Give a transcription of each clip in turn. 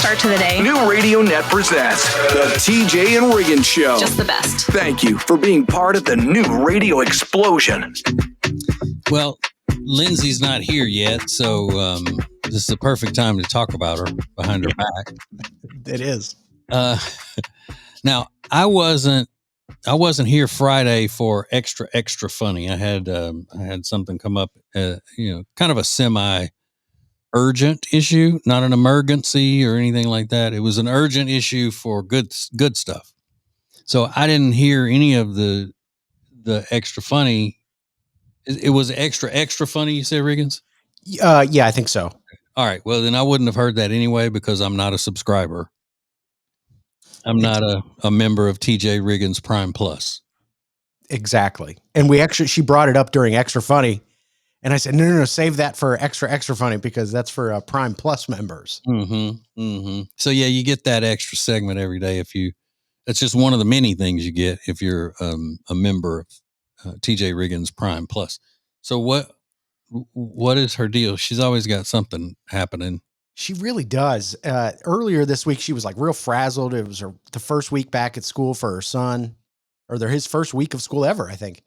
start to the day. New Radio Net presents the TJ and Riggins Show. Just the best. Thank you for being part of the new radio explosion. Well, Lindsay's not here yet, so this is the perfect time to talk about her behind her back. It is. Now, I wasn't here Friday for extra funny. I had something come up, kind of a semi-urgent issue, not an emergency or anything like that. It was an urgent issue for good stuff. So I didn't hear any of the extra funny. It was extra funny, you said, Riggins? Yeah, I think so. All right. Well, then I wouldn't have heard that anyway because I'm not a subscriber. I'm not a member of TJ Riggins Prime Plus. Exactly. And she brought it up during Extra Funny. And I said, no, save that for extra funny because that's for Prime Plus members. Mm-hmm. Mm-hmm. So, yeah, you get that extra segment every day that's just one of the many things you get if you're a member of TJ Riggins Prime Plus. So what is her deal? She's always got something happening. She really does. Earlier this week, she was like real frazzled. It was the first week back at school for her son, or his first week of school ever, I think.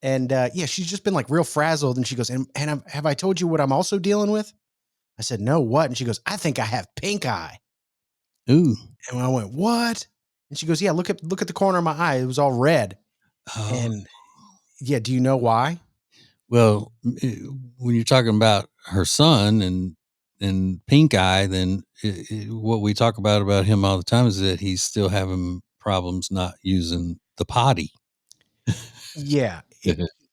And she's just been like real frazzled. And she goes, and have I told you what I'm also dealing with? I said, no, what? And she goes, I think I have pink eye. Ooh. And I went, what? And she goes, yeah, look at the corner of my eye. It was all red. Oh. And yeah, do you know why? Well, when you're talking about her son and pink eye, then what we talk about him all the time is that he's still having problems not using the potty. Yeah.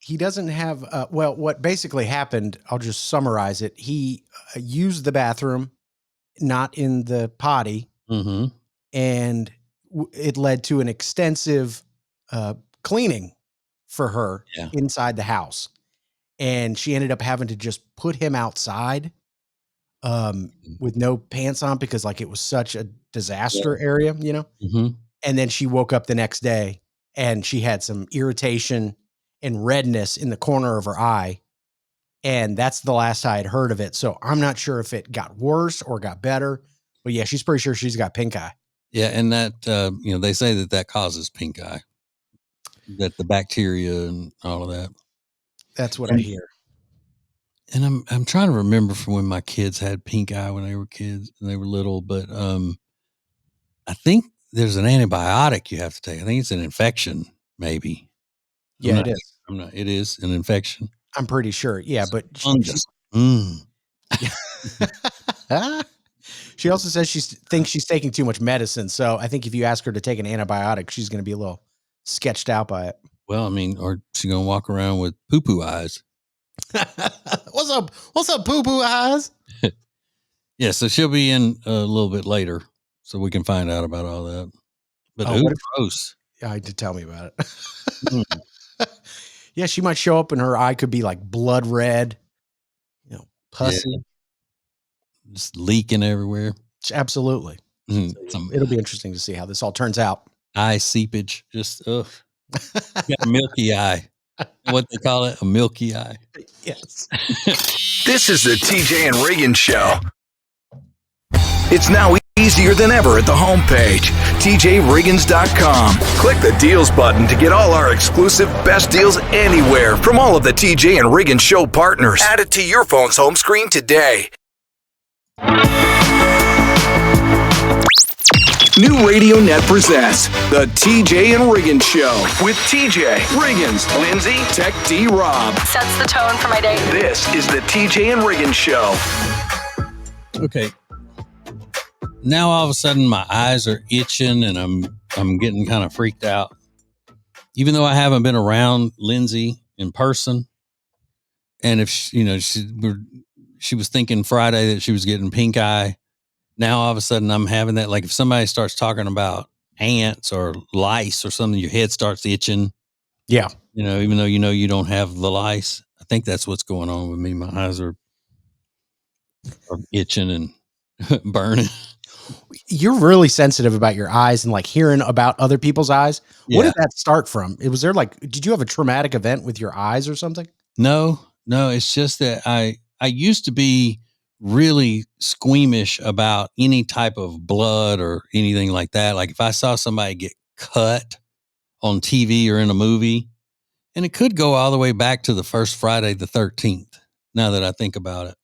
He doesn't have, what basically happened, I'll just summarize it. He used the bathroom, not in the potty. Mm-hmm. And it led to an extensive cleaning for her inside the house. And she ended up having to just put him outside with no pants on because like it was such a disaster area, Mm-hmm. And then she woke up the next day and she had some irritation and redness in the corner of her eye. And that's the last I had heard of it. So I'm not sure if it got worse or got better, but yeah, she's pretty sure she's got pink eye. Yeah. And that, they say that causes pink eye, that the bacteria and all of that. That's what I hear. And I'm trying to remember from when my kids had pink eye when they were kids and they were little, but I think there's an antibiotic you have to take. I think it's an infection, maybe. Yeah, it is. It is an infection. I'm pretty sure. Yeah, but she also says she thinks she's taking too much medicine. So I think if you ask her to take an antibiotic, she's going to be a little sketched out by it. Well, I mean, or she's going to walk around with poo-poo eyes. What's up, poo-poo eyes? Yeah, so she'll be in a little bit later, so we can find out about all that. But gross. Yeah, I did tell me about it. Yeah, she might show up and her eye could be like blood red, pussy. Yeah. Just leaking everywhere. Absolutely. So it'll be interesting to see how this all turns out. Eye seepage, just got a milky eye. What they call it, a milky eye. Yes. This is the TJ and Riggins Show. It's now easier than ever at the homepage, tjriggins.com. Click the deals button to get all our exclusive best deals anywhere from all of the TJ and Riggins Show partners. Add it to your phone's home screen today. New Radio Net presents the TJ and Riggins Show with TJ, Riggins, Lindsay, Tech D Rob. Sets the tone for my day. This is the TJ and Riggins Show. Okay. Now all of a sudden my eyes are itching and I'm getting kind of freaked out. Even though I haven't been around Lindsay in person, and if she was thinking Friday that she was getting pink eye. Now, all of a sudden, I'm having that. Like if somebody starts talking about ants or lice or something, your head starts itching. Yeah. Even though you don't have the lice. I think that's what's going on with me. My eyes are itching and burning. You're really sensitive about your eyes and like hearing about other people's eyes. Yeah. What did that start from? Did you have a traumatic event with your eyes or something? No, it's just that I used to be really squeamish about any type of blood or anything like that. Like if I saw somebody get cut on TV or in a movie, and it could go all the way back to the first Friday the 13th. Now that I think about it,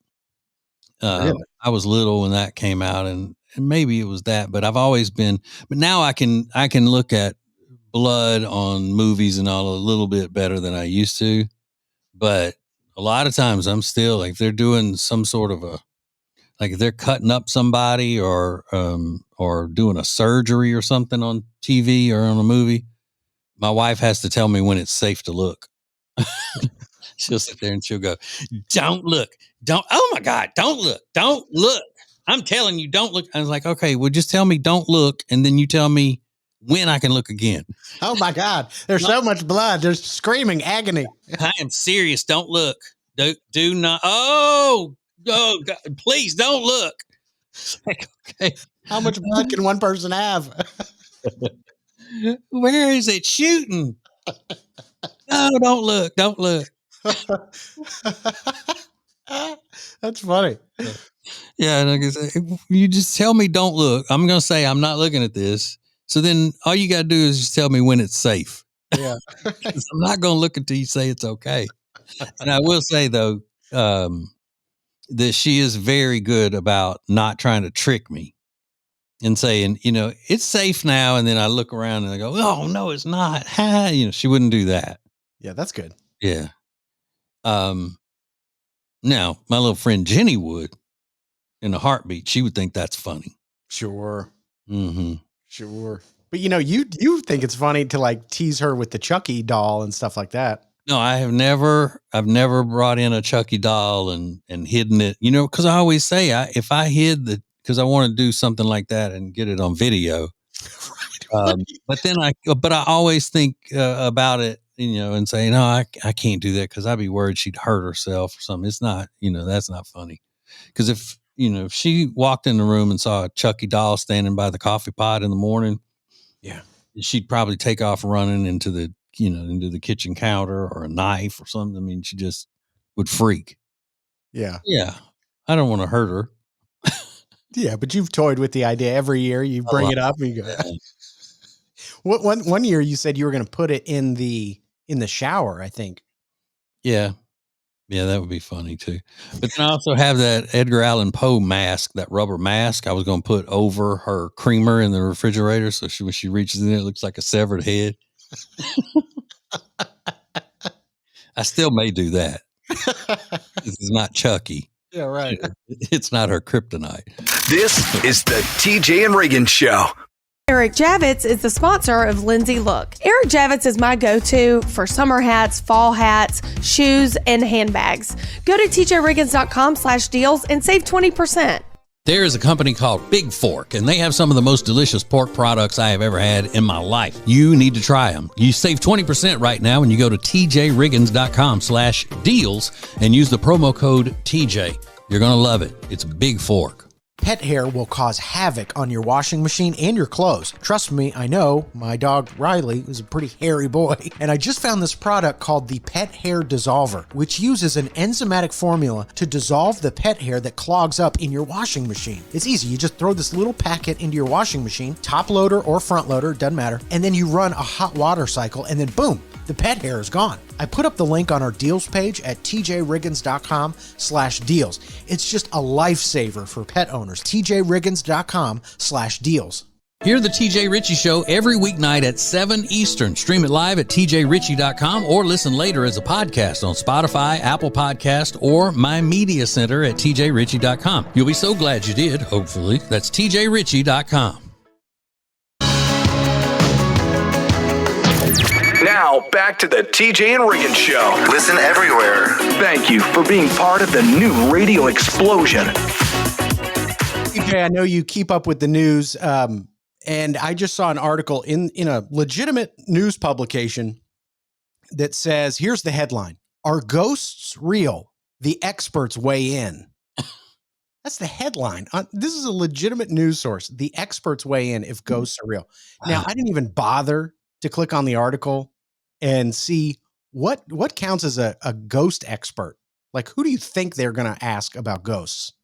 Really? I was little when that came out, and maybe it was that. But I've always been. But now I can look at blood on movies and all a little bit better than I used to. But a lot of times I'm still like, if they're doing some sort of like if they're cutting up somebody or doing a surgery or something on TV or on a movie, my wife has to tell me when it's safe to look. She'll sit there and she'll go, "Don't look. Don't. Oh my God. Don't look. Don't look. I'm telling you, don't look." I was like, "Okay, well, just tell me don't look. And then you tell me when I can look again." Oh my God. There's so much blood. There's screaming agony. I am serious. Don't look. Do not. Oh, God, please don't look. It's like, okay. How much blood can one person have? Where is it shooting? No, don't look. Don't look. That's funny. Yeah, like I say, you just tell me don't look. I'm going to say I'm not looking at this. So then all you got to do is just tell me when it's safe. Yeah. 'Cause I'm not going to look until you say it's okay. And I will say though, that she is very good about not trying to trick me and saying, it's safe now. And then I look around and I go, "Oh no, it's not." She wouldn't do that. Yeah, that's good. Yeah. Now my little friend Jenny would, in a heartbeat. She would think that's funny. Sure. Mm-hmm. Sure. But you think it's funny to like tease her with the Chucky doll and stuff like that. No, I've never brought in a Chucky doll and hidden it, cause I always say if I hid cause I want to do something like that and get it on video. But then I always think about it, and say, no, I can't do that. Cause I'd be worried she'd hurt herself or something. It's not, that's not funny. Cause if she walked in the room and saw a Chucky doll standing by the coffee pot in the morning, yeah, she'd probably take off running into the kitchen counter or a knife or something. I mean, she just would freak. Yeah. Yeah. I don't want to hurt her. Yeah, but you've toyed with the idea every year. You bring it up and you go. One year you said you were going to put it in the shower, I think. Yeah. Yeah, that would be funny too. But then I also have that Edgar Allan Poe mask, that rubber mask I was going to put over her creamer in the refrigerator. So when she reaches in, it looks like a severed head. I still may do that. This is not Chucky. Yeah, right. It's not her kryptonite. This is the TJ and Riggins Show. Eric Javits is the sponsor of Lindsay Look. Eric Javits is my go-to for summer hats, fall hats, shoes, and handbags. Go to tjriggins.com/deals and save 20%. There is a company called Big Fork, and they have some of the most delicious pork products I have ever had in my life. You need to try them. You save 20% right now when you go to tjriggins.com/deals and use the promo code TJ. You're going to love it. It's Big Fork. Pet hair will cause havoc on your washing machine and your clothes. Trust me, I know. My dog Riley is a pretty hairy boy. And I just found this product called the Pet Hair Dissolver, which uses an enzymatic formula to dissolve the pet hair that clogs up in your washing machine. It's easy. You just throw this little packet into your washing machine, top loader or front loader, doesn't matter. And then you run a hot water cycle and then boom, the pet hair is gone. I put up the link on our deals page at tjriggins.com/deals. It's just a lifesaver for pet owners. tjriggins.com/deals. Hear the TJ Ritchie Show every weeknight at 7 Eastern. Stream it live at tjritchie.com or listen later as a podcast on Spotify, Apple Podcast, or my media center at tjritchie.com. You'll be so glad you did, hopefully. That's tjritchie.com. Now, back to the TJ and Riggins Show. Listen everywhere. Thank you for being part of the new radio explosion. TJ, I know you keep up with the news, and I just saw an article in a legitimate news publication that says, here's the headline: "Are ghosts real? The experts weigh in." That's the headline. This is a legitimate news source. The experts weigh in if ghosts are real. Now, I didn't even bother to click on the article and see what counts as a ghost expert. Like, who do you think they're going to ask about ghosts?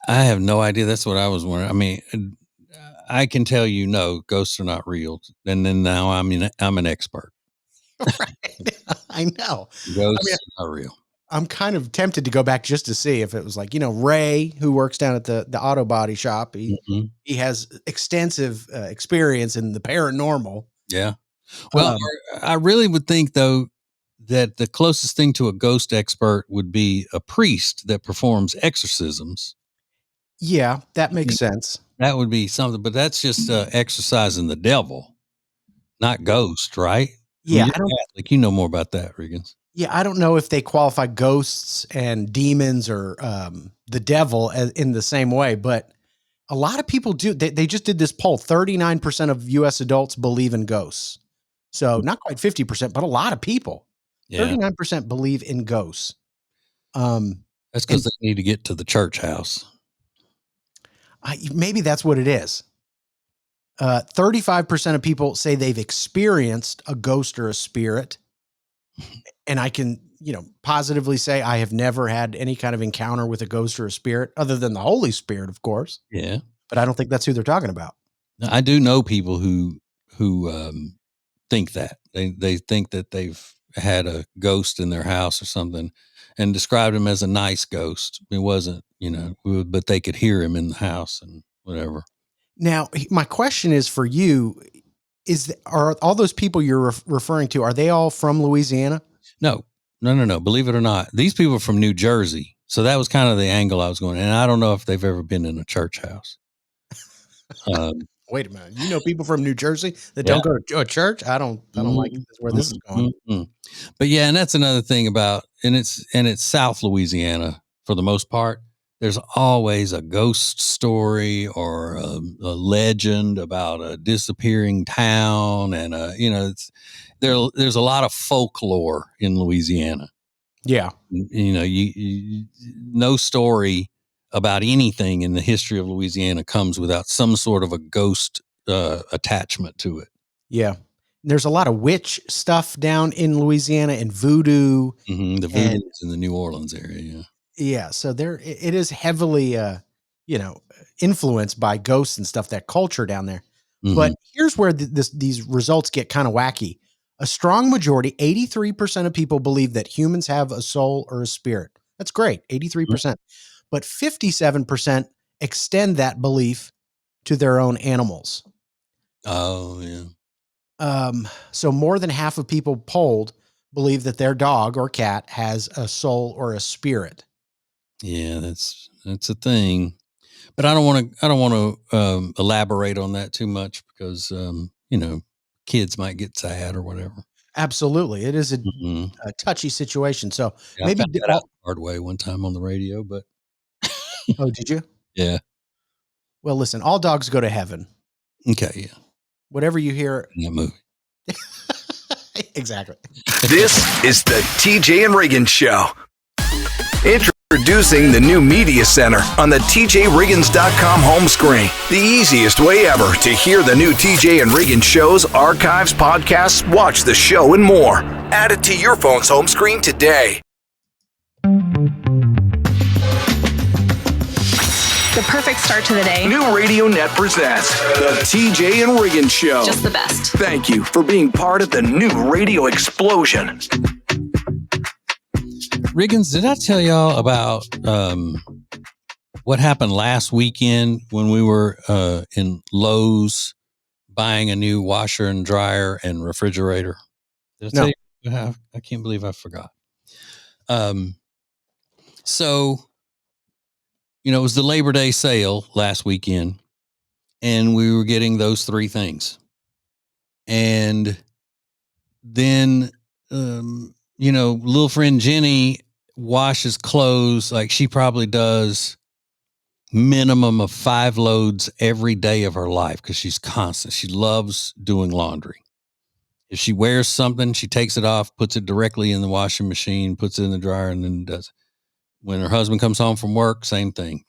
I have no idea. That's what I was wondering. I mean, I can tell you, no, ghosts are not real. And then now I'm an expert. Right. I know. I mean, Ghosts are not real. I'm kind of tempted to go back just to see if it was like, Ray, who works down at the auto body shop. Mhm. He has extensive experience in the paranormal. Yeah. Well, I really would think, though, that the closest thing to a ghost expert would be a priest that performs exorcisms. Yeah, that I makes mean, sense. that would be something, but that's just exorcising the devil, not ghost, right? I mean, Yeah, you're Catholic. You know more about that, Riggins. yeah, I don't know if they qualify ghosts and demons or the devil in the same way, but a lot of people do. They just did this poll. 39% of U.S. adults believe in ghosts. So not quite 50%, but a lot of people. Yeah. 39% believe in ghosts. That's And because they need to get to the church house. maybe that's what it is. 35% of people say they've experienced a ghost or a spirit. And I can, positively say I have never had any kind of encounter with a ghost or a spirit other than the Holy Spirit, of course. Yeah. But I don't think that's who they're talking about. Now, I do know people who think that they think that they've had a ghost in their house or something, and described him as a nice ghost. It wasn't, but they could hear him in the house and whatever. Now, my question is for you: are all those people you're referring to? Are they all from Louisiana? No. Believe it or not, these people are from New Jersey. So that was kind of the angle I was going. And I don't know if they've ever been in a church house. Wait a minute. You know people from New Jersey that Yeah. don't go to a church? I don't like where this is going. But yeah, and that's another thing about, and it's South Louisiana for the most part. There's always a ghost story or a legend about a disappearing town, and there's a lot of folklore in Louisiana. Yeah. You no story about anything in the history of Louisiana comes without some sort of a ghost attachment to it. Yeah. There's a lot of witch stuff down in Louisiana and voodoo. The voodoo is in the New Orleans area. Yeah. Yeah. So it is heavily, influenced by ghosts and stuff, that culture down there. But here's where these results get kind of wacky. A strong majority, 83% of people believe that humans have a soul or a spirit. That's great, 83%. But 57% extend that belief to their own animals. Oh, yeah. So more than half of people polled believe that their dog or cat has a soul or a spirit. Yeah, that's a thing. But I don't want to elaborate on that too much because kids might get sad or whatever. Absolutely, it is a touchy situation. So Yeah, maybe I found that out the hard way one time on the radio, but oh, did you? Yeah. Well, listen, all dogs go to heaven. Okay, yeah. Whatever you hear in that movie. Exactly. This is the TJ and Riggins Show. Introducing the new Media Center on the TJRiggins.com home screen. The easiest way ever to hear the new TJ and Riggins shows, archives, podcasts, watch the show, and more. Add it to your phone's home screen today. The perfect start to the day. New Radio Net presents the TJ and Riggins Show. Just the best. Thank you for being part of the new radio explosion. Riggins, did I tell y'all about what happened last weekend when we were in Lowe's buying a new washer and dryer and refrigerator? Did I tell you? I can't believe I forgot. So, it was the Labor Day sale last weekend, and we were getting those three things. And then, little friend Jenny washes clothes like she probably does minimum of 5 loads every day of her life because she's constant. She loves doing laundry. If she wears something, she takes it off, puts it directly in the washing machine, puts it in the dryer, and then does it. When her husband comes home from work, same thing.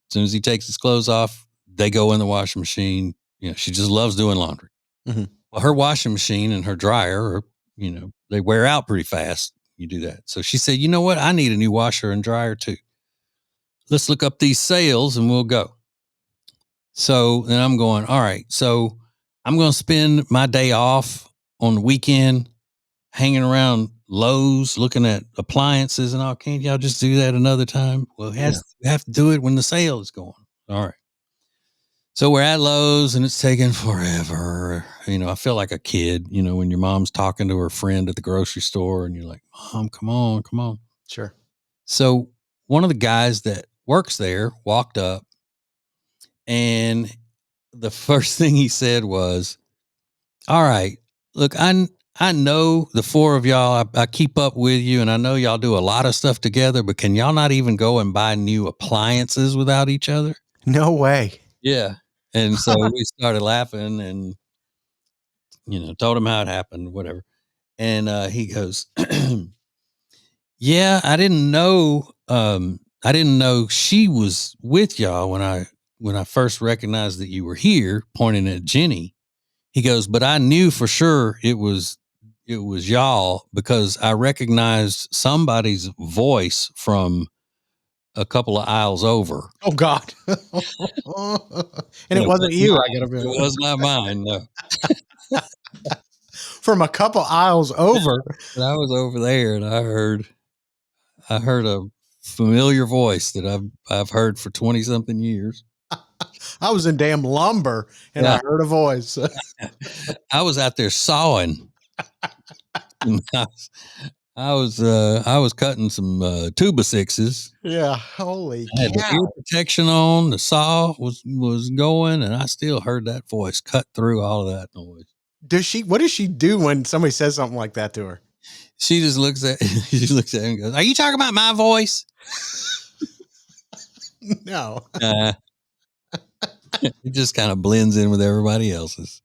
As soon as he takes his clothes off, they go in the washing machine. She just loves doing laundry. Mm-hmm. Well, her washing machine and her dryer are, they wear out pretty fast. You do that. So she said, you know what? I need a new washer and dryer too. let's look up these sales and we'll go. So then I'm going, all right, so I'm going to spend my day off on the weekend hanging around Lowe's looking at appliances and all. Can't y'all just do that another time? Well, we have to do it when the sale is going. All right. So we're at Lowe's and it's taking forever. I feel like a kid, when your mom's talking to her friend at the grocery store and you're like, Mom, come on. Sure. So one of the guys that works there walked up and the first thing he said was, all right, look, I know the four of y'all, I keep up with you and I know y'all do a lot of stuff together, but can y'all not even go and buy new appliances without each other? No way. Yeah. And so we started laughing and, told him how it happened, whatever. And he goes, yeah, I didn't know she was with y'all when I first recognized that you were here, pointing at Jenny. He goes, but I knew for sure it was y'all because I recognized somebody's voice from a couple of aisles over. Oh God. And it wasn't you. I gotta be It was not mine. No. From a couple aisles over. But I was over there and I heard a familiar voice that I've heard for 20 something years. I was in damn lumber and I heard a voice. I was out there sawing. I was cutting some 2x6s. Yeah, holy I had the ear protection on. The saw was going, and I still heard that voice cut through all of that noise. What does she do when somebody says something like that to her? She just looks at him and goes, "Are you talking about my voice?" No. It just kind of blends in with everybody else's.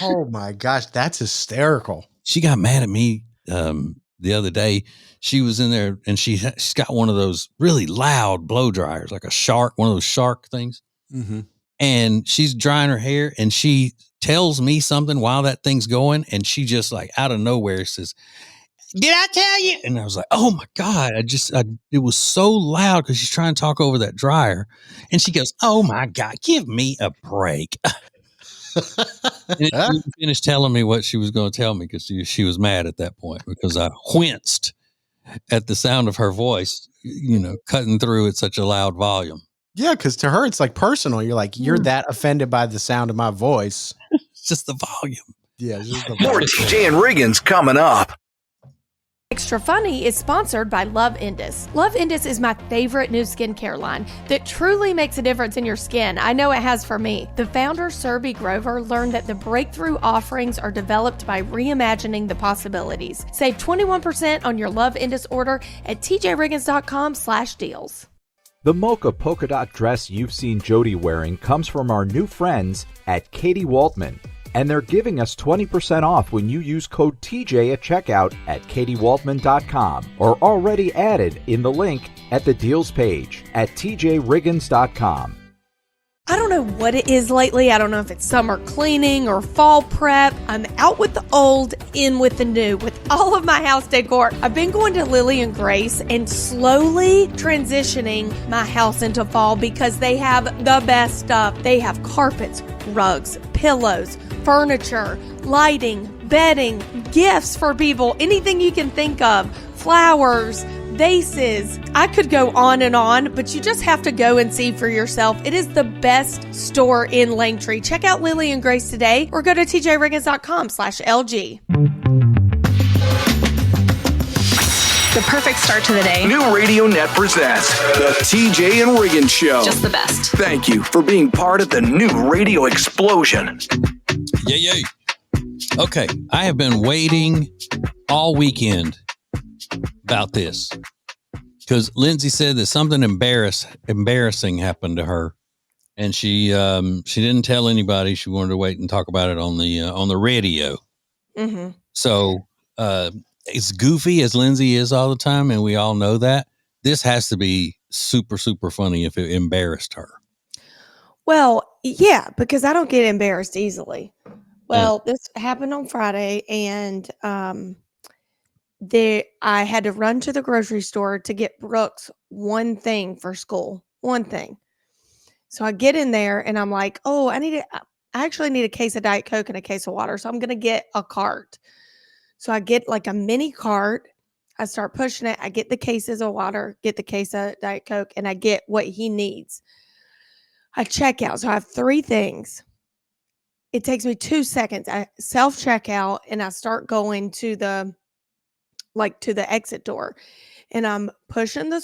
Oh my gosh, that's hysterical. She got mad at me the other day. She was in there and she's got one of those really loud blow dryers, like one of those shark things. Mm-hmm. And she's drying her hair and she tells me something while that thing's going. And she just like out of nowhere says, "Did I tell you?" And I was like, oh my God, it was so loud because she's trying to talk over that dryer. And she goes, "Oh my God, give me a break." And she didn't finish telling me what she was going to tell me because she was mad at that point because I winced at the sound of her voice, cutting through at such a loud volume. Yeah, because to her, it's like personal. You're like, you're that offended by the sound of my voice. It's just the volume. Yeah, it's just the More volume. TJ and Riggins coming up. Extra Funny is sponsored by Love Indus. Love Indus is my favorite new skincare line that truly makes a difference in your skin. I know it has for me. The founder, Surby Grover, learned that the breakthrough offerings are developed by reimagining the possibilities. Save 21% on your Love Indus order at tjriggins.com/deals. The mocha polka dot dress you've seen Jody wearing comes from our new friends at Katie Waltman. And they're giving us 20% off when you use code TJ at checkout at katiewaltman.com or already added in the link at the deals page at tjriggins.com. I don't know what it is lately. I don't know if it's summer cleaning or fall prep. I'm out with the old, in with the new, with all of my house decor. I've been going to Lily and Grace and slowly transitioning my house into fall because they have the best stuff. They have carpets, rugs, pillows, furniture, lighting, bedding, gifts for people, anything you can think of, flowers, vases. I could go on, but you just have to go and see for yourself. It is the best store in Langtree. Check out Lily and Grace today or go to tjriggins.com/LG. The perfect start to the day. New Radio Net presents the TJ and Riggins Show. Just the best. Thank you for being part of the new radio explosion. Yay. Okay, I have been waiting all weekend about this because Lindsay said that something embarrassing happened to her, and she didn't tell anybody. She wanted to wait and talk about it on the radio. Mm-hmm. So as goofy as Lindsay is all the time, and we all know that, this has to be super, super funny if it embarrassed her. Well, yeah, because I don't get embarrassed easily. Well, this happened on Friday, and I had to run to the grocery store to get Brooks one thing for school. One thing. So I get in there and I'm like, oh, I actually need a case of Diet Coke and a case of water. So I'm going to get a cart. So I get like a mini cart. I start pushing it. I get the cases of water, get the case of Diet Coke, and I get what he needs. I check out. So I have 3 things. It takes me 2 seconds. I self checkout and I start going to the exit door, and I'm pushing the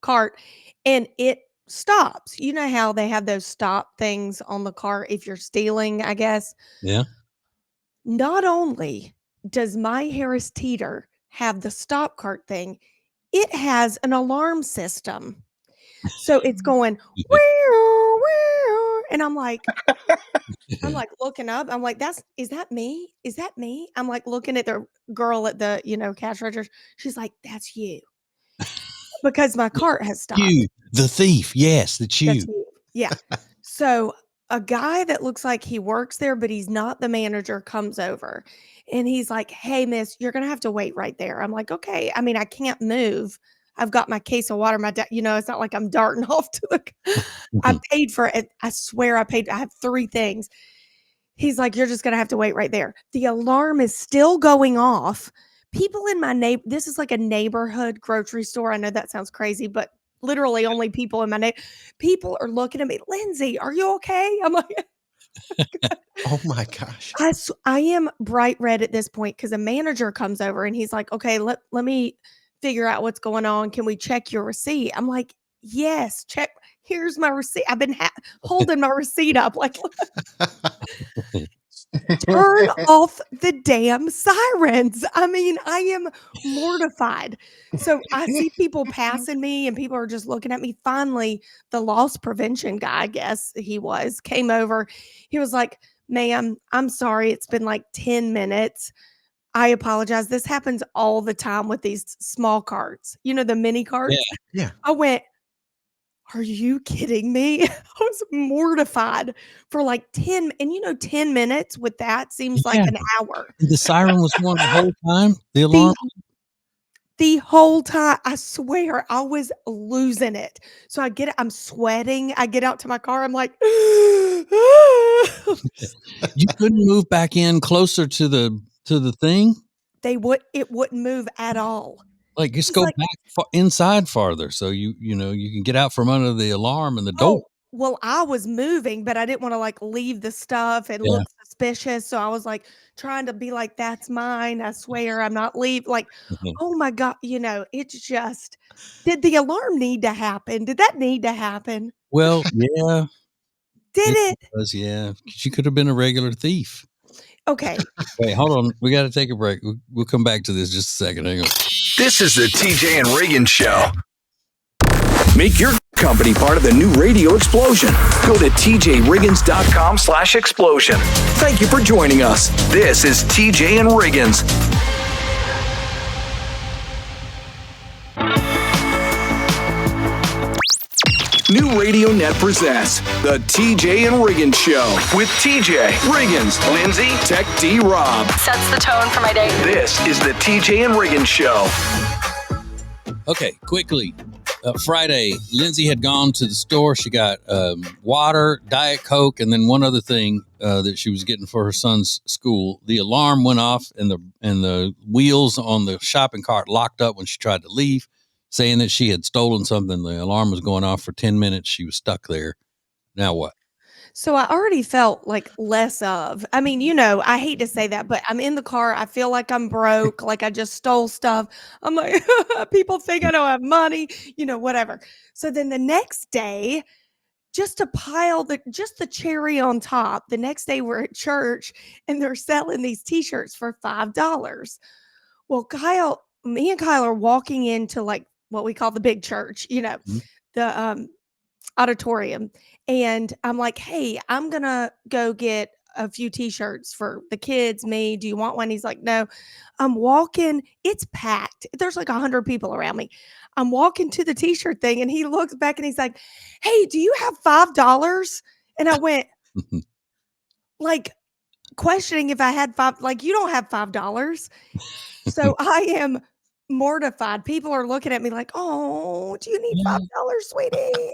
cart, and it stops. You know how they have those stop things on the cart if you're stealing, I guess. Yeah. Not only does my Harris Teeter have the stop cart thing, it has an alarm system. So it's going, "Wee-oo, wee-oo," and I'm like looking up. I'm like, is that me? Is that me? I'm like looking at the girl at the, cash register. She's like, that's you. Because my cart has stopped. You, the thief. Yes, that's you. That's you. Yeah. So a guy that looks like he works there, but he's not the manager, comes over and he's like, hey, miss, you're going to have to wait right there. I'm like, okay. I mean, I can't move. I've got my case of water. It's not like I'm darting off to the, I paid for it. I swear I have 3 things. He's like, you're just going to have to wait right there. The alarm is still going off. People in my this is like a neighborhood grocery store. I know that sounds crazy, but literally only people in my people are looking at me. Lindsay, are you okay? I'm like, Oh my gosh. I am bright red at this point because a manager comes over and he's like, okay, let me figure out what's going on. Can we check your receipt? I'm like, yes, check. Here's my receipt. I've been holding my receipt up like, turn off the damn sirens. I mean, I am mortified. So I see people passing me and people are just looking at me. Finally, the loss prevention guy, I guess he came over. He was like, ma'am, I'm sorry. It's been like 10 minutes. I apologize. This happens all the time with these small carts, the mini carts. Yeah. I went, are you kidding me? I was mortified for like 10 minutes with that seems like an hour. The siren was going the whole time? The alarm? The whole time. I swear I was losing it. So I'm sweating. I get out to my car. I'm like, You couldn't move back in closer to the thing? it wouldn't move at all. Like, just go back inside farther so you can get out from under the alarm and the door. Oh, well, I was moving, but I didn't want to leave the stuff and look suspicious. So I was trying to be like, that's mine. I swear I'm not leaving. Oh my God, it's just, did the alarm need to happen? Did that need to happen? Well, yeah. Did it? Was, yeah. She could have been a regular thief. Okay. Wait, hold on. We got to take a break. We'll come back to this just a second. Hang on. This is the TJ and Riggins Show. Make your company part of the new radio explosion. Go to tjriggins.com/explosion. Thank you for joining us. This is TJ and Riggins. New Radio Net presents the TJ and Riggins Show with TJ, Riggins, Lindsay, Tech D Rob. Sets the tone for my day. This is the TJ and Riggins Show. Okay, quickly. Friday, Lindsay had gone to the store. She got water, Diet Coke, and then one other thing that she was getting for her son's school. The alarm went off, and the wheels on the shopping cart locked up when she tried to leave, saying that she had stolen something. The alarm was going off for 10 minutes. She was stuck there. Now what? So I already felt less of, I mean, I hate to say that, but I'm in the car. I feel like I'm broke, like I just stole stuff. I'm like, people think I don't have money, whatever. So then the next day, just to pile the cherry on top, the next day we're at church and they're selling these t-shirts for $5. Well, me and Kyle are walking into what we call the big church, the auditorium. And I'm like, hey, I'm going to go get a few t-shirts for the kids, me. Do you want one? He's like, no. I'm walking. It's packed. There's 100 people around me. I'm walking to the t-shirt thing and he looks back and he's like, hey, do you have $5? And I went questioning if I had $5. You don't have $5. So I am mortified. People are looking at me like, oh, do you need $5, sweetie?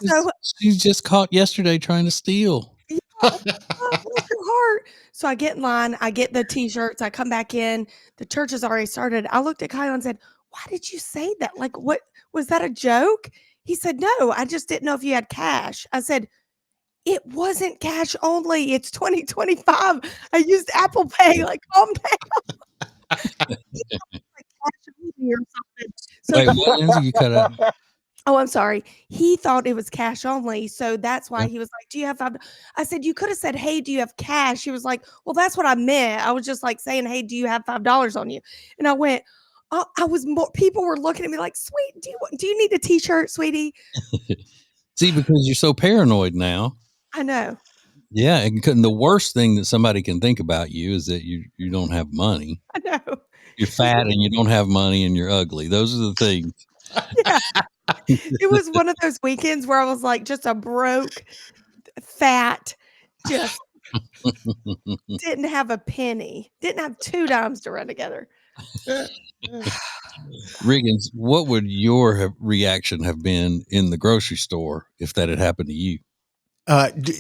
So She's just caught yesterday trying to steal. yeah, oh, bless your heart. So I get in line, I get the t-shirts, I come back in, the church has already started. I looked at Kyle and said, why did you say that? Like, what was that a joke? He said, no, I just didn't know if you had cash. I said, it wasn't cash only. It's 2025. I used Apple Pay. Like, calm down. He thought it was like cash only or something. So Wait, what, Lindsay? You cut out. oh, I'm sorry. He thought it was cash only. So that's why he was like, do you have $5? I said, you could have said, hey, do you have cash? He was like, well, that's what I meant. I was just like saying, hey, do you have $5 on you? And I went, oh, people were looking at me like, sweet, do you need a t-shirt, sweetie? See, because you're so paranoid now. I know. Yeah, and the worst thing that somebody can think about you is that you don't have money. I know. You're fat and you don't have money and you're ugly. Those are the things. Yeah. It was one of those weekends where I was like just a broke, fat, just didn't have a penny, didn't have 2 dimes to run together. Riggins, what would your reaction have been in the grocery store if that had happened to you?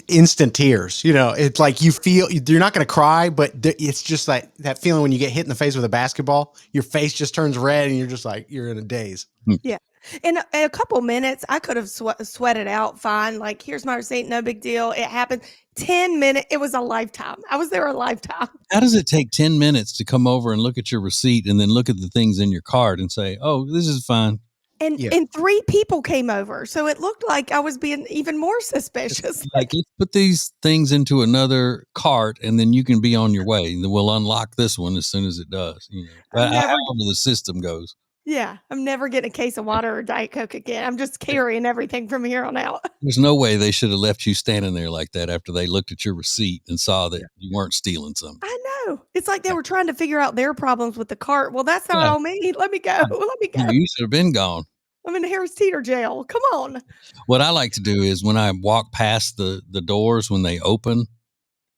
Instant tears. You know, it's like you feel you're not going to cry, but it's just like that feeling when you get hit in the face with a basketball, your face just turns red and you're just like, you're in a daze. Yeah. In a couple minutes, I could have sweated out fine. Like, here's my receipt. No big deal. It happened. 10 minutes. It was a lifetime. I was there a lifetime. How does it take 10 minutes to come over and look at your receipt and then look at the things in your card and say, oh, this is fine? And 3 people came over. So it looked like I was being even more suspicious. Like, let's put these things into another cart and then you can be on your way. And we'll unlock this one as soon as it does. You know, however the system goes. Yeah. I'm never getting a case of water or Diet Coke again. I'm just carrying everything from here on out. There's no way they should have left you standing there like that after they looked at your receipt and saw that you weren't stealing something. I know. It's like they were trying to figure out their problems with the cart. Well, that's not on me. Let me go. Let me go. You should have been gone. I'm in Harris Teeter jail. Come on. What I like to do is when I walk past the doors when they open,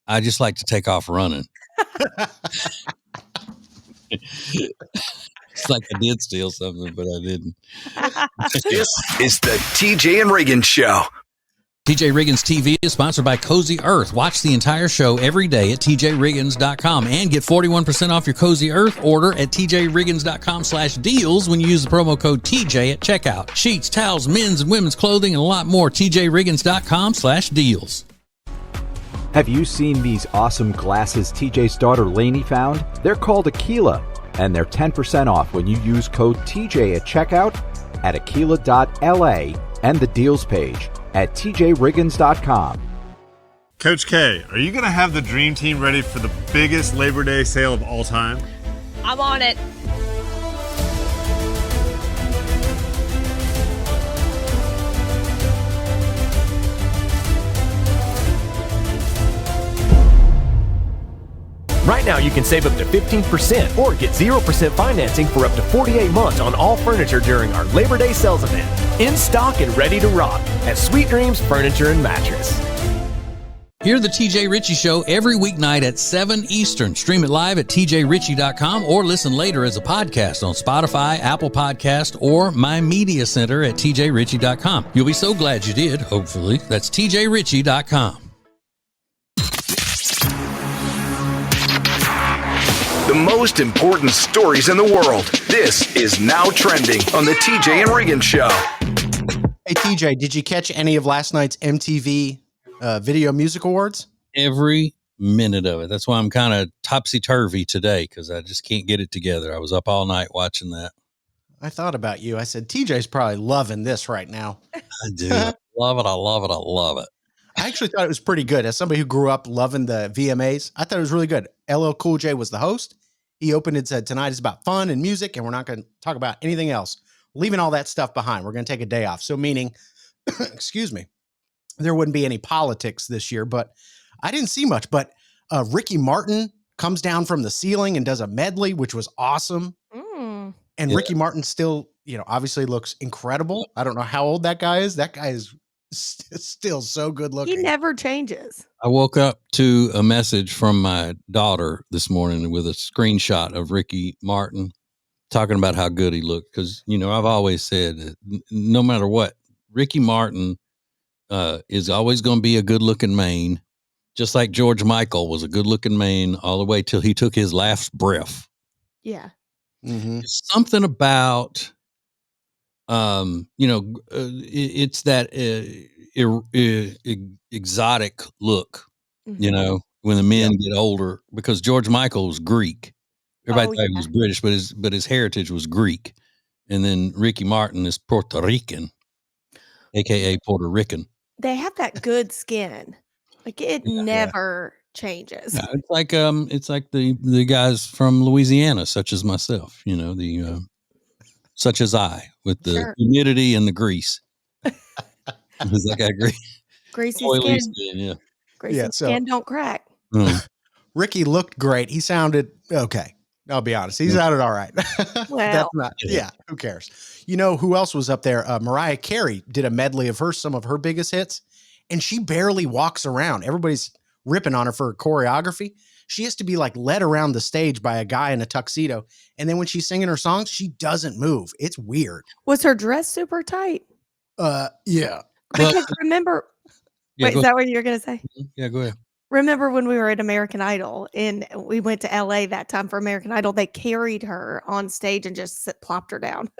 I just like to take off running. It's like I did steal something, but I didn't. This is the TJ and Riggins Show. TJ Riggins TV is sponsored by Cozy Earth. Watch the entire show every day at tjriggins.com and get 41% off your Cozy Earth order at tjriggins.com/deals when you use the promo code TJ at checkout. Sheets, towels, men's and women's clothing, and a lot more. tjriggins.com/deals. Have you seen these awesome glasses TJ's daughter Lainey found? They're called Aquila, and they're 10% off when you use code TJ at checkout at aquila.la and the deals page at tjriggins.com. Coach K, are you going to have the dream team ready for the biggest Labor Day sale of all time? I'm on it. Right now, you can save up to 15% or get 0% financing for up to 48 months on all furniture during our Labor Day sales event. In stock and ready to rock at Sweet Dreams Furniture and Mattress. Hear the TJ Ritchie Show every weeknight at 7 Eastern. Stream it live at tjritchie.com or listen later as a podcast on Spotify, Apple Podcast, or My Media Center at tjritchie.com. You'll be so glad you did, hopefully. That's tjritchie.com. The most important stories in the world. This is Now Trending on the TJ and Riggins Show. Hey, TJ, did you catch any of last night's MTV Video Music Awards? Every minute of it. That's why I'm kind of topsy-turvy today, because I just can't get it together. I was up all night watching that. I thought about you. I said, TJ's probably loving this right now. I do. I love it. I love it. I love it. I actually thought it was pretty good. As somebody who grew up loving the VMAs, I thought it was really good. LL Cool J was the host. He opened and said, tonight is about fun and music, and we're not going to talk about anything else. Leaving all that stuff behind. We're going to take a day off. So meaning, excuse me, there wouldn't be any politics this year, but I didn't see much. But Ricky Martin comes down from the ceiling and does a medley, which was awesome. Mm. And Ricky Martin still, obviously looks incredible. I don't know how old that guy is. That guy is Still so good He looking. never changes. I woke up to a message from my daughter this morning with a screenshot of Ricky Martin talking about how good he looked. Because, I've always said that no matter what, Ricky Martin is always going to be a good looking man, just like George Michael was a good looking man all the way till he took his last breath. Yeah. Mm-hmm. There's something about, it's that exotic look, Mhm. when the men get older, because George Michael was Greek. Everybody Oh, thought he was British, but his heritage was Greek. And then Ricky Martin is Puerto Rican, aka Puerto Rican. They have that good skin. Like it never changes. Yeah, it's like the guys from Louisiana, such as myself, such as I, with the Sure. humidity and the grease. Is that guy Greasy oily skin. skin? Yeah. Greasy so- skin don't crack. Ricky looked great. He sounded okay. I'll be honest. He sounded all right. Well. That's not. Yeah. Who cares? You know who else was up there? Mariah Carey did a medley of some of her biggest hits, and she barely walks around. Everybody's ripping on her for her choreography. She has to be like led around the stage by a guy in a tuxedo, and then when she's singing her songs, she doesn't move. It's weird. Was her dress super tight? Yeah. Because remember, wait, is that what you're going to say? Yeah, go ahead. Remember when we were at American Idol and we went to LA that time for American Idol, they carried her on stage and just plopped her down.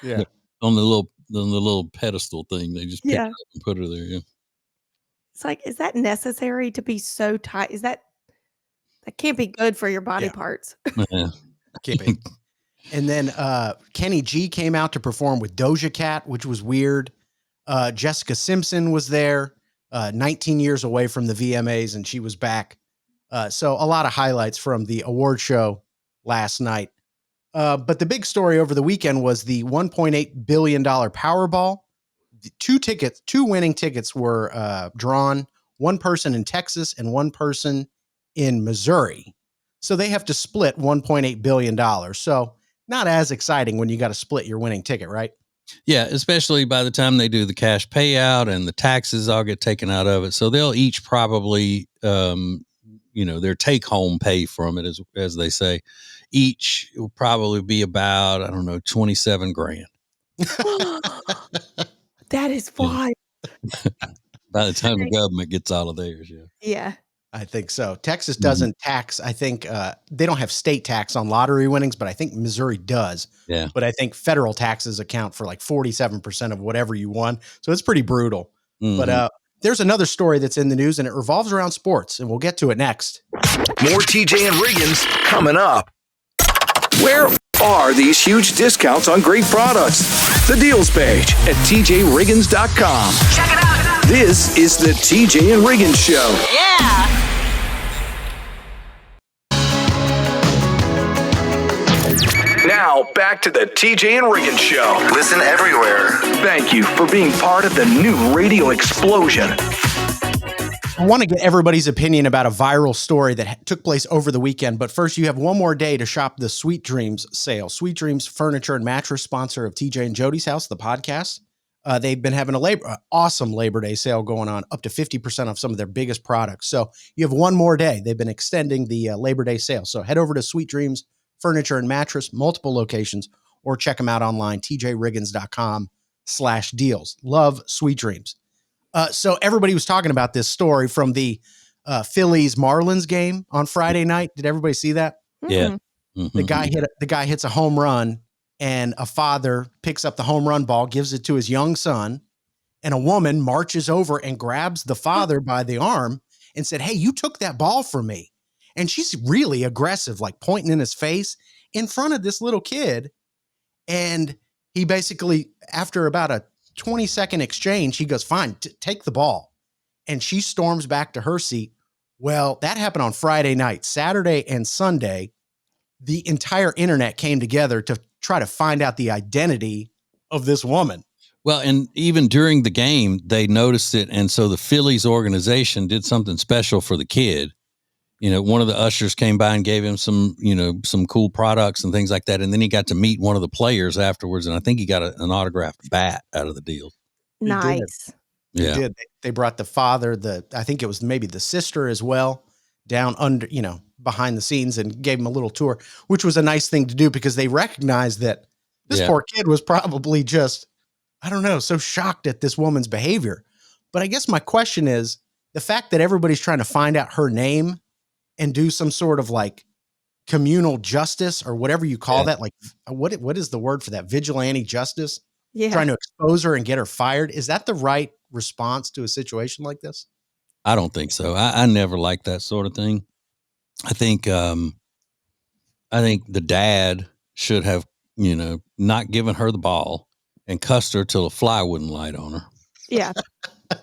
Yeah. On the little pedestal thing, they just picked her up and put her there. Yeah. It's like, is that necessary to be so tight? That can't be good for your body parts. Yeah. Can't be. And then Kenny G came out to perform with Doja Cat, which was weird. Jessica Simpson was there, 19 years away from the VMAs, and she was back. So a lot of highlights from the award show last night. But the big story over the weekend was the $1.8 billion Powerball. Two winning tickets were drawn, one person in Texas and one person in Missouri. So they have to split $1.8 billion. So not as exciting when you got to split your winning ticket, right? Yeah, especially by the time they do the cash payout and the taxes all get taken out of it. So they'll each probably, their take home pay from it, as they say, each will probably be about, I don't know, 27 grand. That is wild. By the time the government gets all of theirs. Yeah. Yeah. I think so. Texas doesn't tax. I think they don't have state tax on lottery winnings, but I think Missouri does. Yeah. But I think federal taxes account for like 47% of whatever you won. So it's pretty brutal. But there's another story that's in the news, and it revolves around sports, and we'll get to it next. More TJ and Riggins coming up. Where are these huge discounts on great products? The deals page at tjriggins.com. Check it out. This is the TJ and Riggins Show. Yeah. Now, back to the TJ and Riggins Show. Listen everywhere. Thank you for being part of the new radio explosion. I want to get everybody's opinion about a viral story that took place over the weekend. But first, you have one more day to shop the Sweet Dreams sale. Sweet Dreams Furniture and Mattress, sponsor of TJ and Jody's House, the podcast. They've been having awesome Labor Day sale going on, up to 50% off some of their biggest products. So you have one more day. They've been extending the Labor Day sale. So head over to Sweet Dreams Furniture and Mattress, multiple locations, or check them out online, tjriggins.com/deals. Love Sweet Dreams. So everybody was talking about this story from the Phillies Marlins game on Friday night. Did everybody see that? Yeah. The guy hits a home run, and a father picks up the home run ball, gives it to his young son, and a woman marches over and grabs the father by the arm and said, "Hey, you took that ball from me." And she's really aggressive, like pointing in his face in front of this little kid. And he basically, after about a 20-second exchange, he goes, "Fine, take the ball." And she storms back to her seat. Well, that happened on Friday night. Saturday and Sunday, the entire internet came together to try to find out the identity of this woman. Well, and even during the game, they noticed it. And so the Phillies organization did something special for the kid. One of the ushers came by and gave him some cool products and things like that. And then he got to meet one of the players afterwards. And I think he got an autographed bat out of the deal. Nice. They Yeah. did. They brought the father, I think it was maybe the sister as well, down under, behind the scenes and gave him a little tour, which was a nice thing to do because they recognized that this Yeah. poor kid was probably just, I don't know, so shocked at this woman's behavior. But I guess my question is the fact that everybody's trying to find out her name and do some sort of like communal justice or whatever you call that. Like what is the word for that? Vigilante justice? Yeah. Trying to expose her and get her fired. Is that the right response to a situation like this? I don't think so. I never liked that sort of thing. I think the dad should have, not given her the ball and cussed her till a fly wouldn't light on her. Yeah. I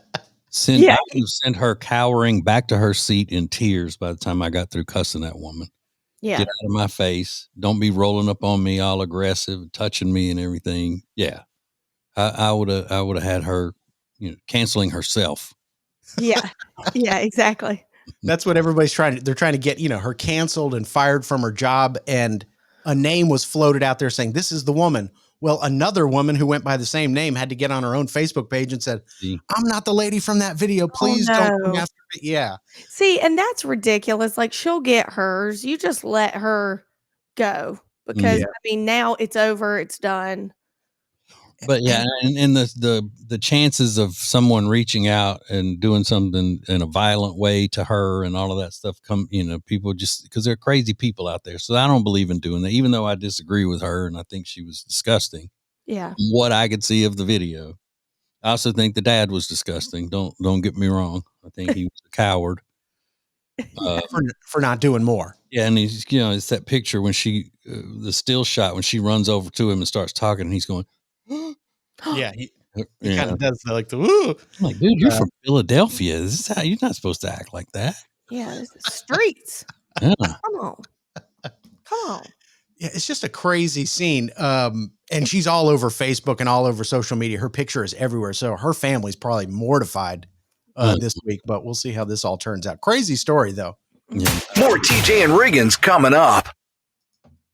would have sent her cowering back to her seat in tears by the time I got through cussing that woman. Yeah. Get out of my face. Don't be rolling up on me all aggressive, touching me and everything. Yeah. I would have had her, canceling herself. Yeah. Yeah, exactly. That's what everybody's they're trying to get, her canceled and fired from her job. And a name was floated out there saying, this is the woman. Well, another woman who went by the same name had to get on her own Facebook page and said, I'm not the lady from that video. Please don't come after me. Yeah. See, and that's ridiculous. Like she'll get hers. You just let her go because now it's over. It's done. But yeah, and the chances of someone reaching out and doing something in a violent way to her and all of that stuff people just because they're crazy people out there. So I don't believe in doing that, even though I disagree with her and I think she was disgusting. Yeah. What I could see of the video. I also think the dad was disgusting. Don't get me wrong. I think he was a coward. For not doing more. Yeah. And he's, it's that picture when the still shot, when she runs over to him and starts talking and he's going, yeah, he kind of does like the woo. I'm like, dude, you're from Philadelphia. This is how you're not supposed to act like that. Yeah, this is streets. Yeah. Come on. Yeah, it's just a crazy scene. And she's all over Facebook and all over social media. Her picture is everywhere. So her family's probably mortified this week, but we'll see how this all turns out. Crazy story though. Yeah. More TJ and Riggins coming up.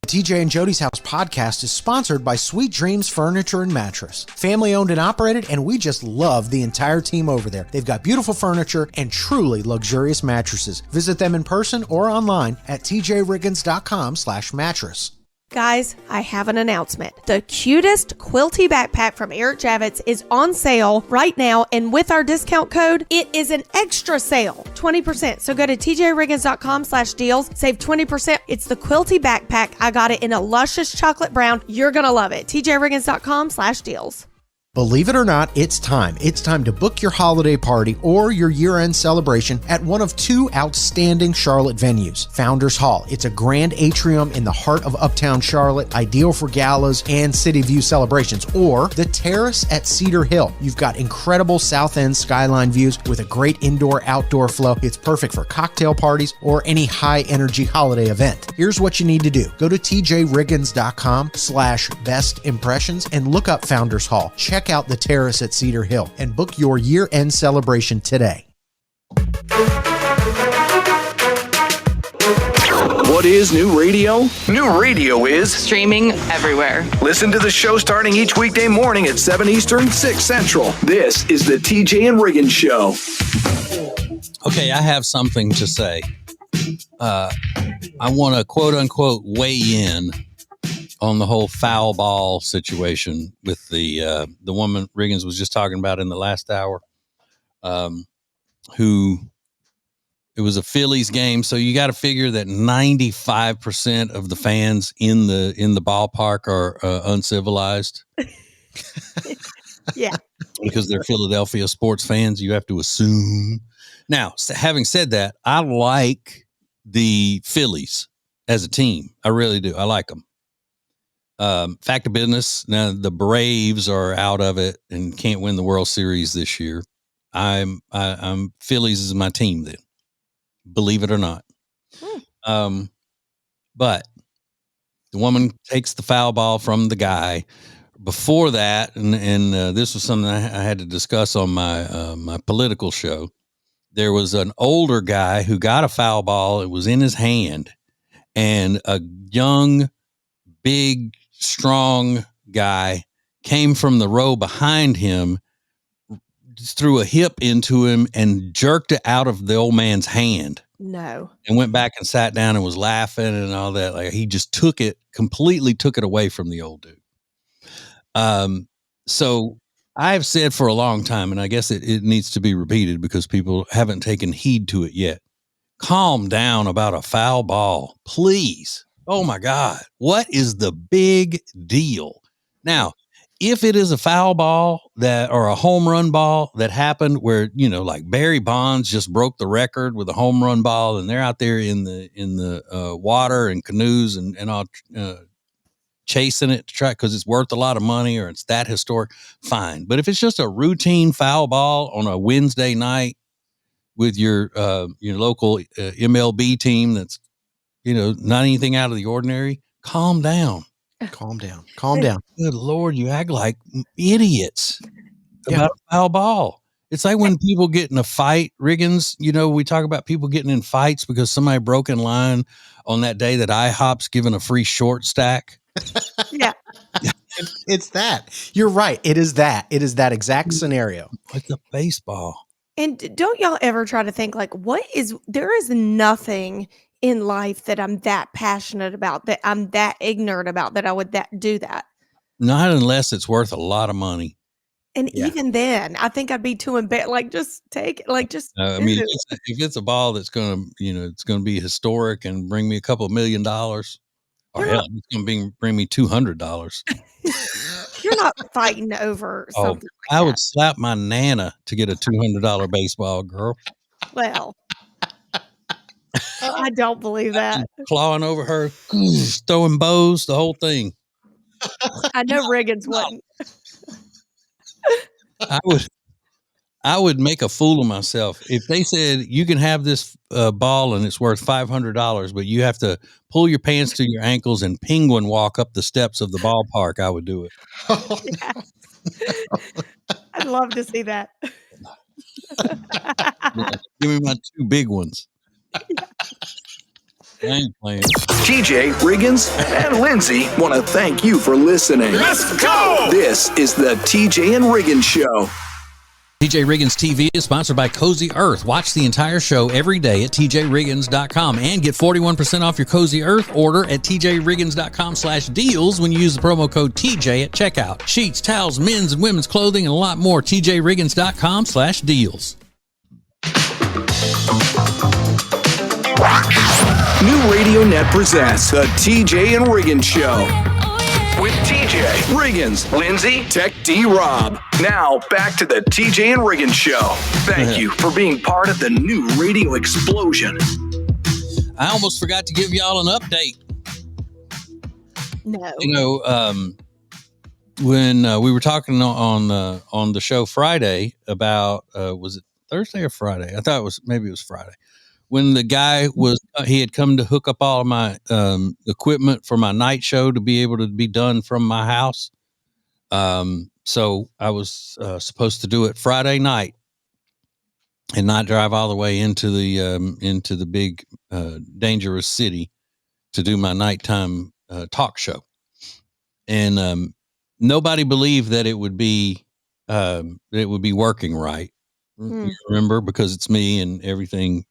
The TJ and Jody's House podcast is sponsored by Sweet Dreams Furniture and Mattress. Family owned and operated, and we just love the entire team over there. They've got beautiful furniture and truly luxurious mattresses. Visit them in person or online at tjriggins.com/mattress. Guys, I have an announcement. The cutest quilty backpack from Eric Javits is on sale right now, and with our discount code, it is an extra sale, 20%. So go to tjriggins.com/deals, save 20%. It's the quilty backpack. I got it in a luscious chocolate brown. You're going to love it. tjriggins.com/deals. Believe it or not, it's time. It's time to book your holiday party or your year-end celebration at one of two outstanding Charlotte venues. Founders Hall. It's a grand atrium in the heart of Uptown Charlotte, ideal for galas and city view celebrations. Or the Terrace at Cedar Hill. You've got incredible South End skyline views with a great indoor-outdoor flow. It's perfect for cocktail parties or any high-energy holiday event. Here's what you need to do. Go to tjriggins.com/best impressions and look up Founders Hall. Check out the Terrace at Cedar Hill and book your year-end celebration today. What is new radio? New radio is streaming everywhere. Listen to the show starting each weekday morning at 7 Eastern, 6 Central. This is the TJ and Riggins Show. Okay, I have something to say. I want to quote unquote weigh in on the whole foul ball situation with the woman Riggins was just talking about in the last hour, who it was a Phillies game. So you got to figure that 95% of the fans in the ballpark are uncivilized. Yeah. Because they're Philadelphia sports fans, you have to assume. Now, having said that, I like the Phillies as a team. I really do. I like them. Fact of business. Now the Braves are out of it and can't win the World Series this year. I'm Phillies is my team then, believe it or not. But the woman takes the foul ball from the guy. Before that, and this was something I had to discuss on my political show. There was an older guy who got a foul ball. It was in his hand, and a young, big, strong guy came from the row behind him, threw a hip into him and jerked it out of the old man's hand. No. And went back and sat down and was laughing and all that. Like he just completely took it away from the old dude. So I've said for a long time, and I guess it needs to be repeated because people haven't taken heed to it yet. Calm down about a foul ball, please. Oh my God. What is the big deal? Now, if it is a foul ball or a home run ball that happened where, like Barry Bonds just broke the record with a home run ball and they're out there in the water and canoes and all chasing it to try because it's worth a lot of money or it's that historic, fine. But if it's just a routine foul ball on a Wednesday night with your local MLB team that's, not anything out of the ordinary, calm down. Calm down. Good Lord, you act like idiots about a foul ball. It's like when people get in a fight, Riggins, we talk about people getting in fights because somebody broke in line on that day that IHOP's giving a free short stack. Yeah. It's that. You're right. It is that exact scenario. Like a baseball. And don't y'all ever try to think like, there is nothing in life that I'm that passionate about, that I'm that ignorant about, that I would do that. Not unless it's worth a lot of money. And even then, I think I'd be too embarrassed. Like, just take it. Like, just. I mean, if it's a ball that's going to, it's going to be historic and bring me a couple $1 million, or hell, it's going to bring me $200. You're not fighting over something. I would slap my Nana to get a $200 baseball, girl. Well, I don't believe that. Clawing over her, throwing bows, the whole thing. I know Riggins wouldn't. I would make a fool of myself if they said you can have this ball and it's worth $500, but you have to pull your pants to your ankles and penguin walk up the steps of the ballpark. I would do it. Yes. I'd love to see that. Give me my 2 big ones. I ain't playing. TJ, Riggins, and Lindsay want to thank you for listening. Let's go! This is the TJ and Riggins Show. TJ Riggins TV is sponsored by Cozy Earth. Watch the entire show every day at tjriggins.com and get 41% off your Cozy Earth order at tjriggins.com/deals when you use the promo code TJ at checkout. Sheets, towels, men's and women's clothing, and a lot more. tjriggins.com/deals. New Radio Net presents the TJ and Riggins Show. With TJ, Riggins, Lindsay, Tech D Rob. Now, back to the TJ and Riggins Show. Thank you for being part of the new radio explosion. I almost forgot to give y'all an update. No. When we were talking on the show Friday about, was it Thursday or Friday? I thought maybe it was Friday. When the guy he had come to hook up all of my equipment for my night show to be able to be done from my house. So I was supposed to do it Friday night and not drive all the way into the big dangerous city to do my nighttime talk show. And nobody believed that it would be working right. You remember, because it's me and everything,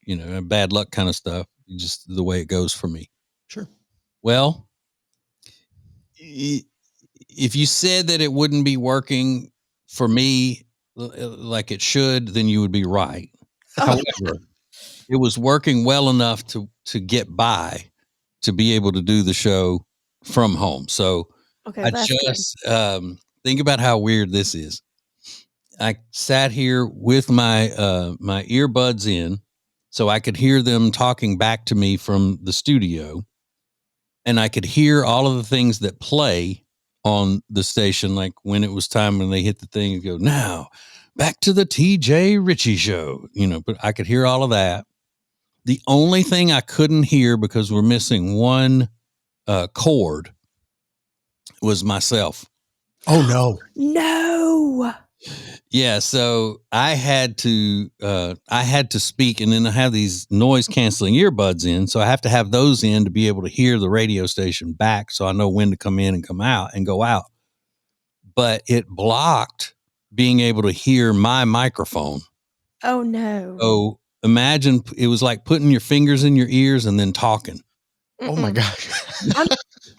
bad luck kind of stuff, just the way it goes for me. Sure. Well, if you said that it wouldn't be working for me like it should, then you would be right. However, it was working well enough to get by, to be able to do the show from home. So I just think about how weird this is. I sat here with my my earbuds in so I could hear them talking back to me from the studio, and I could hear all of the things that play on the station, like when it was time when they hit the thing and go, now back to the TJ Ritchie Show, but I could hear all of that. The only thing I couldn't hear, because we're missing one chord, was myself. Oh, no. No. Yeah, so I had to speak, and then I have these noise canceling earbuds in, so I have to have those in to be able to hear the radio station back, so I know when to come in and come out and go out. But it blocked being able to hear my microphone. Oh no. So imagine it was like putting your fingers in your ears and then talking. Oh my gosh.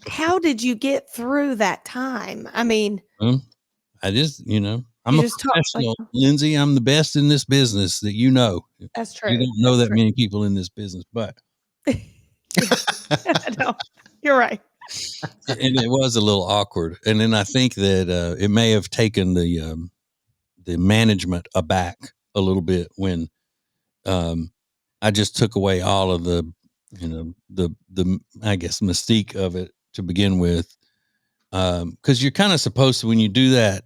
How did you get through that time? I mean, I just, I'm You a just talk professional, Lindsay. I'm the best in this business that you know. that's true. You don't know That's that many people in this business, but No, you're right. and it was a little awkward. And then I think that it may have taken the management aback a little bit when I just took away all of the I guess mystique of it to begin with. Because you're kind of supposed to, when you do that,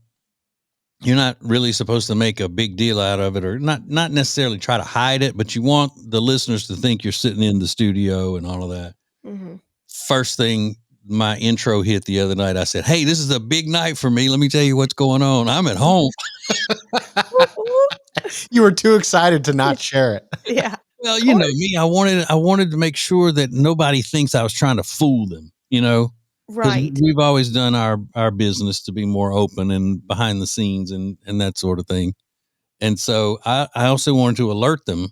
you're not really supposed to make a big deal out of it, or not necessarily try to hide it, but you want the listeners to think you're sitting in the studio and all of that. Mm-hmm. First thing my intro hit the other night, I said, "Hey, this is a big night for me. Let me tell you what's going on. I'm at home." You were too excited to not share it. Yeah. Well, you know me, I wanted to make sure that nobody thinks I was trying to fool them, because Right. we've always done our business to be more open and behind the scenes and that sort of thing. And so I also wanted to alert them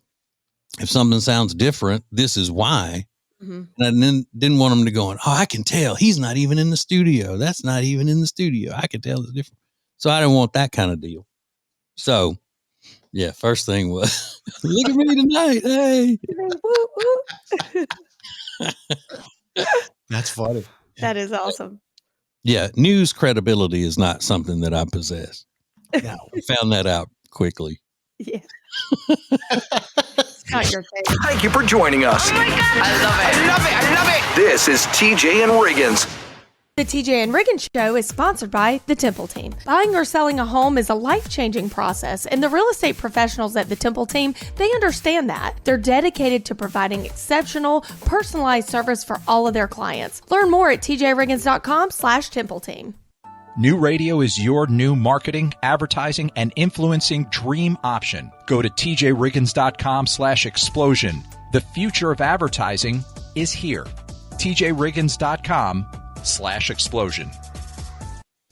if something sounds different, this is why. Mm-hmm. And then didn't want them to go, I can tell he's not even in the studio. That's not even in the studio. I can tell it's different. So I didn't want that kind of deal. So yeah, first thing was, look at me tonight. Hey. That's funny. That is awesome. Yeah, news credibility is not something that I possess. No. I found that out quickly. Yeah. It's not your thing. Thank you for joining us. Oh my God. I love it. I love it. I love it. This is TJ and Riggins. The TJ and Riggins Show is sponsored by the Temple Team. Buying or selling a home is a life-changing process, and the real estate professionals at the Temple Team, they understand that. They're dedicated to providing exceptional, personalized service for all of their clients. Learn more at tjriggins.com/Temple Team. New radio is your new marketing, advertising, and influencing dream option. Go to tjriggins.com/explosion. The future of advertising is here. tjriggins.com/explosion.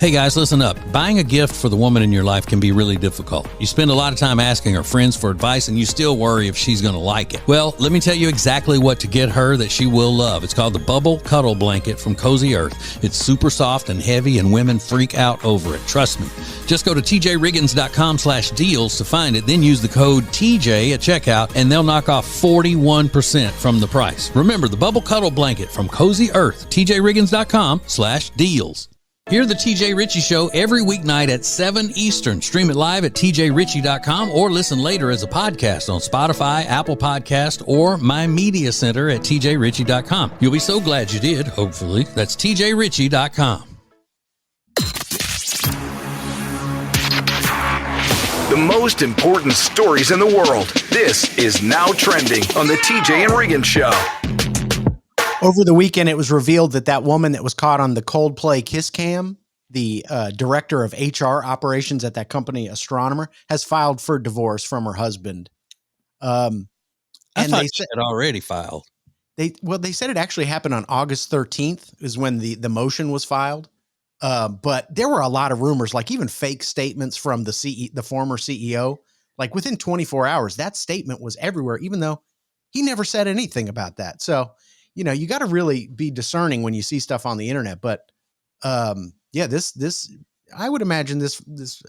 Hey guys, listen up. Buying a gift for the woman in your life can be really difficult. You spend a lot of time asking her friends for advice and you still worry if she's going to like it. Well, let me tell you exactly what to get her that she will love. It's called the Bubble Cuddle Blanket from Cozy Earth. It's super soft and heavy and women freak out over it. Trust me. Just go to tjriggins.com/deals to find it. Then use the code TJ at checkout and they'll knock off 41% from the price. Remember, the Bubble Cuddle Blanket from Cozy Earth, tjriggins.com/deals. Hear the TJ Ritchie Show every weeknight at 7 Eastern. Stream it live at tjritchie.com or listen later as a podcast on Spotify, Apple Podcast, or My Media Center at tjritchie.com. You'll be so glad you did, hopefully. That's tjritchie.com. The most important stories in the world. This is Now Trending on the TJ and Riggins Show. Over the weekend, it was revealed that woman that was caught on the Coldplay Kiss Cam, the director of HR operations at that company, Astronomer, has filed for divorce from her husband. I thought she had already filed. They said it actually happened on August 13th is when the motion was filed. But there were a lot of rumors, like even fake statements from the former CEO. Like within 24 hours, that statement was everywhere, even though he never said anything about that. So, you got to really be discerning when you see stuff on the internet. But this I would imagine this is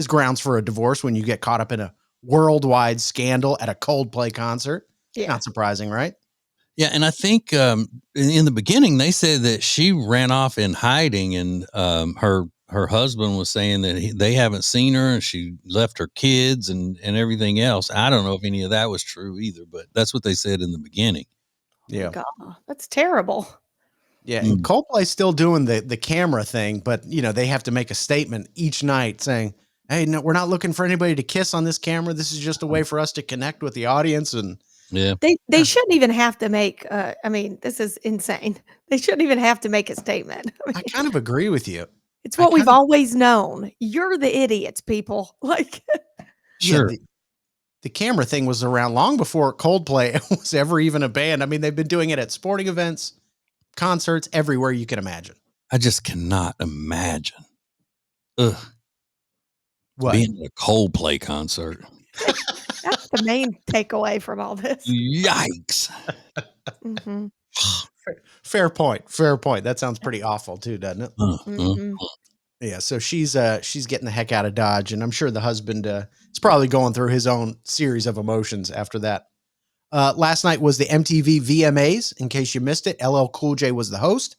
grounds for a divorce when you get caught up in a worldwide scandal at a Coldplay concert. Yeah. Not surprising, right? Yeah, and I think in the beginning they said that she ran off in hiding, and her husband was saying that they haven't seen her, and she left her kids and everything else. I don't know if any of that was true either, but that's what they said in the beginning. Yeah, God, that's terrible. Yeah, and Coldplay's still doing the camera thing, but they have to make a statement each night saying, "Hey, no, we're not looking for anybody to kiss on this camera. This is just a way for us to connect with the audience." And yeah, they shouldn't even have to make. This is insane. They shouldn't even have to make a statement. I kind of agree with you. It's what we've always known. You're the idiots, people. Like, sure. Yeah, the camera thing was around long before Coldplay was ever even a band. I mean, they've been doing it at sporting events, concerts, everywhere you can imagine. I just cannot imagine. Ugh. What? Being at a Coldplay concert. That's the main takeaway from all this. Yikes. Mm-hmm. Fair point. Fair point. That sounds pretty awful too, doesn't it? Mm-hmm. Yeah. So she's getting the heck out of Dodge, and I'm sure the husband is probably going through his own series of emotions after that. Last night was the MTV VMAs. In case you missed it, LL Cool J was the host.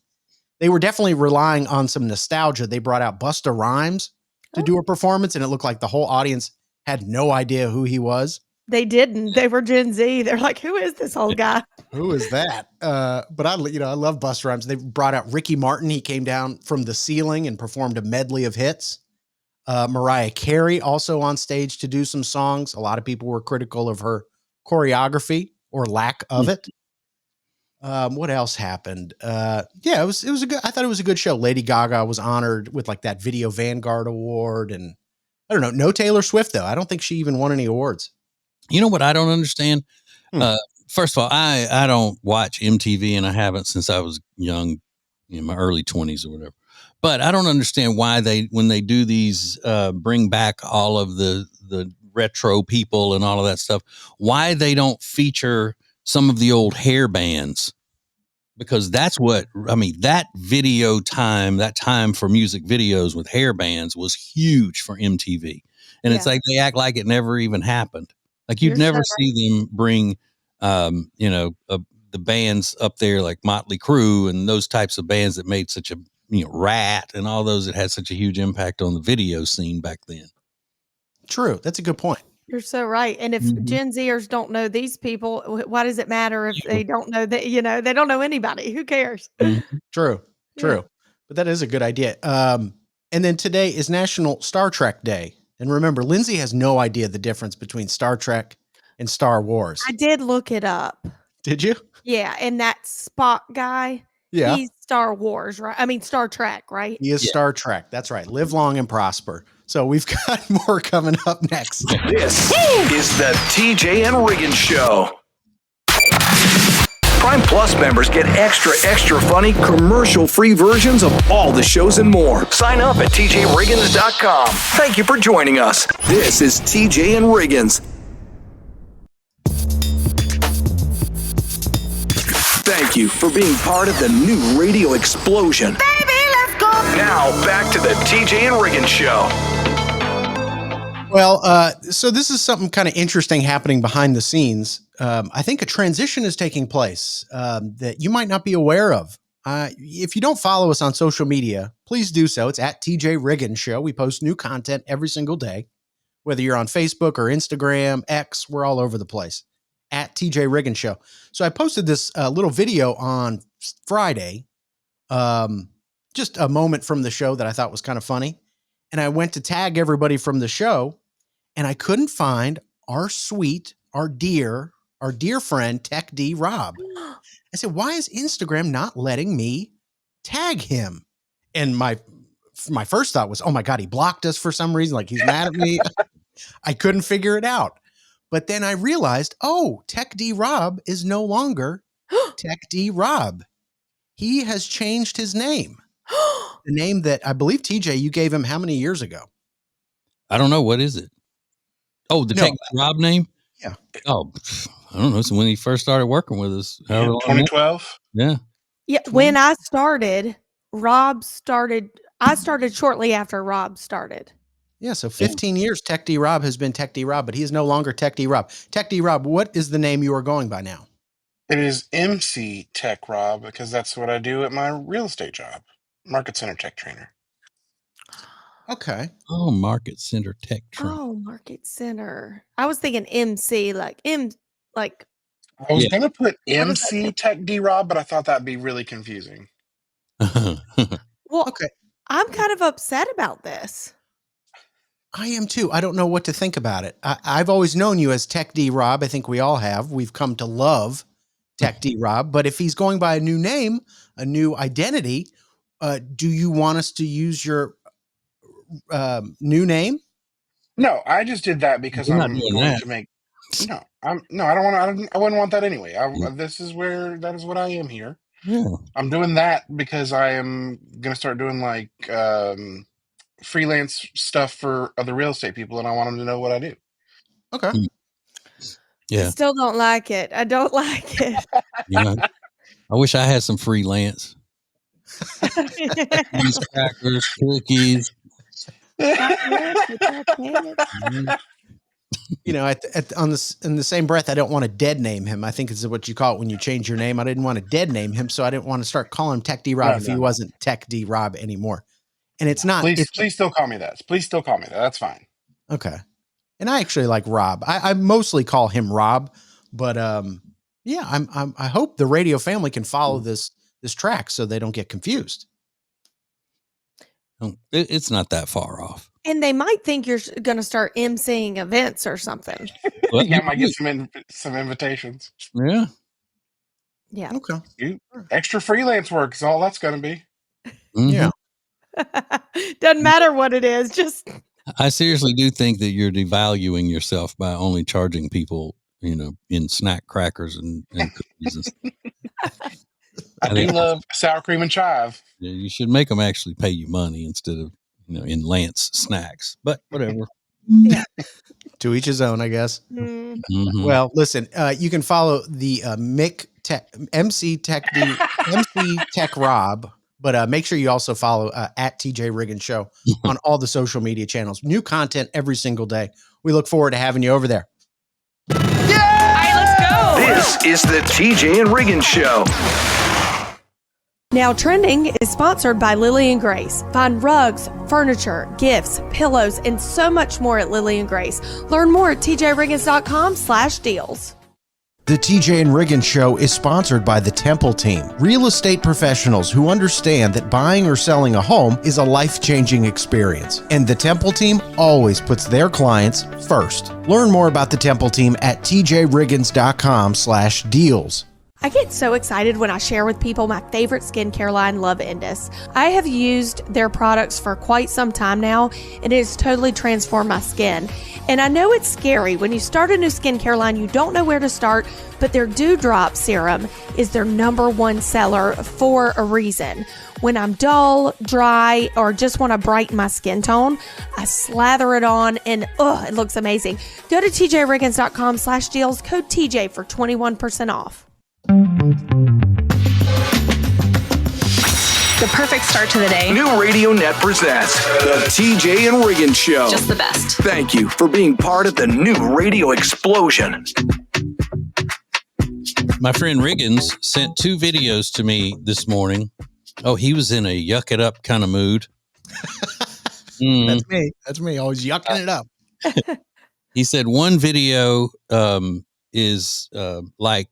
They were definitely relying on some nostalgia. They brought out Busta Rhymes to do a performance, and it looked like the whole audience had no idea who he was. They didn't. They were Gen Z. They're like, who is this old guy? Who is that? But I love Busta Rhymes. They brought out Ricky Martin. He came down from the ceiling and performed a medley of hits. Mariah Carey also on stage to do some songs. A lot of people were critical of her choreography or lack of it. What else happened? It was a good. I thought it was a good show. Lady Gaga was honored with like that Video Vanguard Award, and I don't know. No Taylor Swift though. I don't think she even won any awards. You know what I don't understand? First of all, I don't watch MTV, and I haven't since I was young, in my early 20s or whatever. But I don't understand why when they do these, bring back all of the retro people and all of that stuff, why they don't feature some of the old hair bands. Because that's what, I mean, that time for music videos with hair bands was huge for MTV. And it's like they act like it never even happened. Like you'd never see them bring, the bands up there like Motley Crue and those types of bands that made such a, Rat and all those that had such a huge impact on the video scene back then. True. That's a good point. You're so right. And if Gen Zers don't know these people, why does it matter if they don't know that, they don't know anybody? Who cares? True. Yeah. But that is a good idea. And then today is National Star Trek Day. And remember, Lindsay has no idea the difference between Star Trek and Star Wars. I did look it up. Did you? Yeah. And that Spock guy, he's Star Wars, right? I mean, Star Trek, right? He is Star Trek. That's right. Live long and prosper. So we've got more coming up next. This is the TJ and Riggins Show. Prime Plus members get extra funny, commercial-free versions of all the shows and more. Sign up at tjriggins.com. Thank you for joining us. This is TJ and Riggins. Thank you for being part of the new radio explosion. Baby, let's go. Now, back to the TJ and Riggins Show. Well, so this is something kind of interesting happening behind the scenes. I think a transition is taking place that you might not be aware of. If you don't follow us on social media, please do so. It's at TJ Riggins Show. We post new content every single day, whether you're on Facebook or Instagram, X, we're all over the place. At TJ Riggins Show. So I posted this little video on Friday, just a moment from the show that I thought was kind of funny. And I went to tag everybody from the show, and I couldn't find our dear friend, Tech D Rob. I said, why is Instagram not letting me tag him? And my first thought was, oh my God, he blocked us for some reason. Like he's mad at me. I couldn't figure it out. But then I realized, Tech D Rob is no longer Tech D Rob. He has changed his name. The name that I believe, TJ, you gave him how many years ago? I don't know. What is it? Oh, the Tech Rob name? Yeah. Oh, I don't know. So when he first started working with us. 2012? Yeah. Yeah. When I started, I started shortly after Rob started. Yeah, so 15 years Tech D Rob has been Tech D Rob, but he is no longer Tech D Rob. Tech D Rob, what is the name you are going by now? It is MC Tech Rob because that's what I do at my real estate job. Market Center Tech Trainer. Okay. Oh, Market Center Tech Trainer. Oh, Market Center. I was thinking MC, I was going to put MC Tech D Rob, but I thought that'd be really confusing. Well, okay. I'm kind of upset about this. I am too. I don't know what to think about it. I've always known you as Tech D Rob. I think we all have. We've come to love Tech D Rob. But if he's going by a new name, a new identity, do you want us to use your new name? No, I just did that because I'm going to make. No, I don't want. I wouldn't want that anyway. That is what I am here. Yeah. I'm doing that because I am going to start doing like freelance stuff for other real estate people, and I want them to know what I do. Okay. Yeah. I still don't like it. I don't like it. Yeah. I wish I had some freelance. Cheese crackers, cookies. You know, in the same breath, I don't want to dead name him. I think is what you call it when you change your name. I didn't want to dead name him, so I didn't want to start calling him Tech D Rob if he wasn't Tech D Rob anymore. And it's not. Please still call me that. Please still call me that. That's fine. Okay. And I actually like Rob. I mostly call him Rob, but yeah, I hope the radio family can follow this track so they don't get confused. It's not that far off. And they might think you're going to start emceeing events or something. Well, yeah, I might get some invitations. Yeah. Yeah. Okay. Extra freelance work is all that's going to be. Mm-hmm. Yeah. Doesn't matter what it is. Just. I seriously do think that you're devaluing yourself by only charging people, in snack crackers and cookies. I do love sour cream and chive. Yeah, you should make them actually pay you money instead of, in Lance snacks, but whatever. Yeah. To each his own, I guess. Mm-hmm. Well, listen, you can follow the MC Tech Rob, but make sure you also follow at TJ Riggins Show on all the social media channels. New content every single day. We look forward to having you over there. Yeah! All right, let's go. This is the TJ and Riggins Show. Now Trending is sponsored by Lily and Grace. Find rugs, furniture, gifts, pillows, and so much more at Lily and Grace. Learn more at tjriggins.com/deals. The TJ and Riggins Show is sponsored by the Temple Team, real estate professionals who understand that buying or selling a home is a life-changing experience. And the Temple Team always puts their clients first. Learn more about the Temple Team at tjriggins.com/deals. I get so excited when I share with people my favorite skincare line, Love Indus. I have used their products for quite some time now, and it has totally transformed my skin. And I know it's scary. When you start a new skincare line, you don't know where to start, but their Dewdrop Serum is their #1 seller for a reason. When I'm dull, dry, or just want to brighten my skin tone, I slather it on and it looks amazing. Go to tjriggins.com/deals, code TJ for 21% off. The perfect start to the day. New Radio Net presents the TJ and Riggins Show. Just the best. Thank you for being part of the new radio explosion. My friend Riggins sent 2 videos to me this morning. Oh, he was in a yuck it up kind of mood. That's me. Always yucking it up. He said one video is like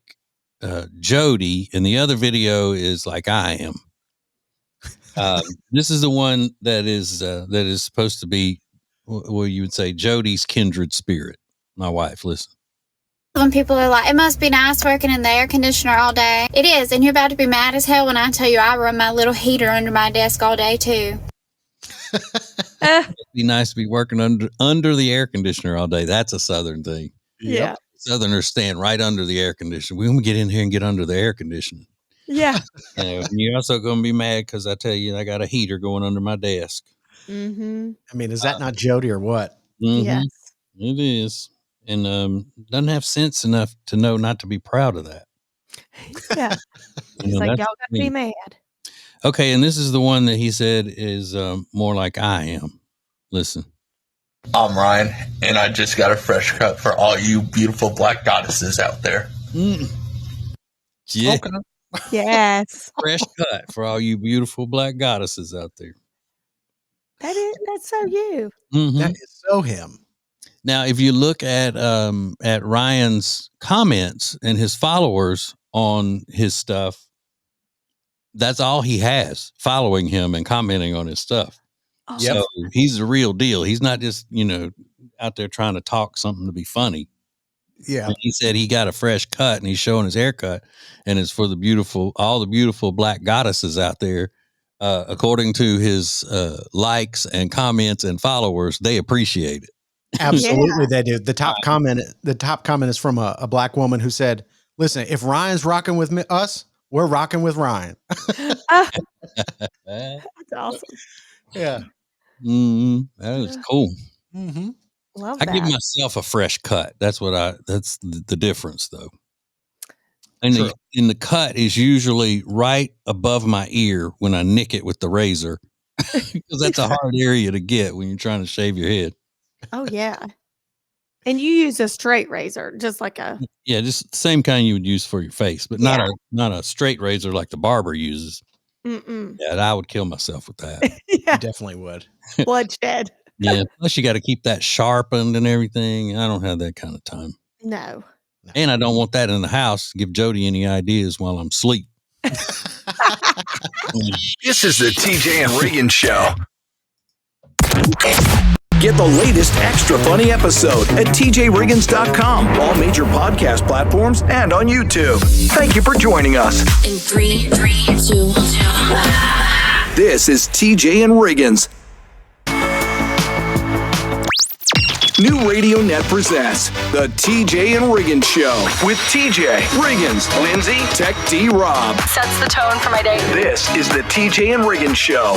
Jody, and the other video is like I am. This is the one that is supposed to be where you would say Jody's kindred spirit. My wife, listen. When people are like, it must be nice working in the air conditioner all day. It is, and you're about to be mad as hell when I tell you I run my little heater under my desk all day too. It'd be nice to be working under the air conditioner all day. That's a Southern thing. Yeah. Southerners stand right under the air conditioner. We're going to get in here and get under the air conditioning. Yeah. And you're also going to be mad because I tell you, I got a heater going under my desk. Mm-hmm. I mean, is that not Jody or what? Mm-hmm. Yes. It is. And doesn't have sense enough to know not to be proud of that. Yeah. He's like, y'all got to be mad. Okay, and this is the one that he said is more like I am. Listen. I'm Ryan, and I just got a fresh cut for all you beautiful black goddesses out there. Yeah. Okay. Yes. Fresh cut for all you beautiful black goddesses out there. That's so you. Mm-hmm. That is so him. Now, if you look at Ryan's comments and his followers on his stuff, that's all he has, following him and commenting on his stuff. Oh. So he's the real deal. He's not just, out there trying to talk something to be funny. Yeah. And he said he got a fresh cut and he's showing his haircut, and it's for all the beautiful black goddesses out there. According to his likes and comments and followers, they appreciate it. Absolutely, they do. The top comment is from a black woman who said, "Listen, if Ryan's rocking with us, we're rocking with Ryan." That's awesome. Yeah. That is cool. Mm-hmm. Love I that. give myself a fresh cut. That's the difference though. And the cut is usually right above my ear when I nick it with the razor, because that's a hard area to get when you're trying to shave your head. Oh yeah. And you use a straight razor, just like a just the same kind you would use for your face, but not a straight razor like the barber uses. Mm-mm. Yeah, I would kill myself with that. You definitely would. Bloodshed. Yeah. Plus you got to keep that sharpened and everything. I don't have that kind of time. No. And I don't want that in the house to give Jody any ideas while I'm asleep. This is the TJ and Riggins Show. Get the latest extra funny episode at tjriggins.com, all major podcast platforms, and on YouTube. Thank you for joining us. In 3, 2, 1. This is TJ and Riggins. New Radio Net presents the TJ and Riggins Show with TJ, Riggins, Lindsay, Tech D Rob. Sets the tone for my day. This is the TJ and Riggins Show.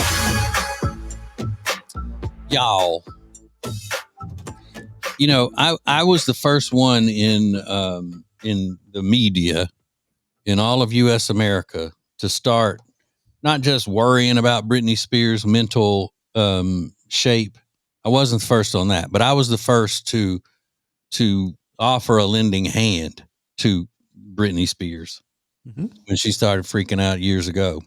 Y'all, you know, I was the first one in the media in all of U.S. America to start not just worrying about Britney Spears' mental shape. I wasn't the first on that, but I was the first to offer a lending hand to Britney Spears when she started freaking out years ago.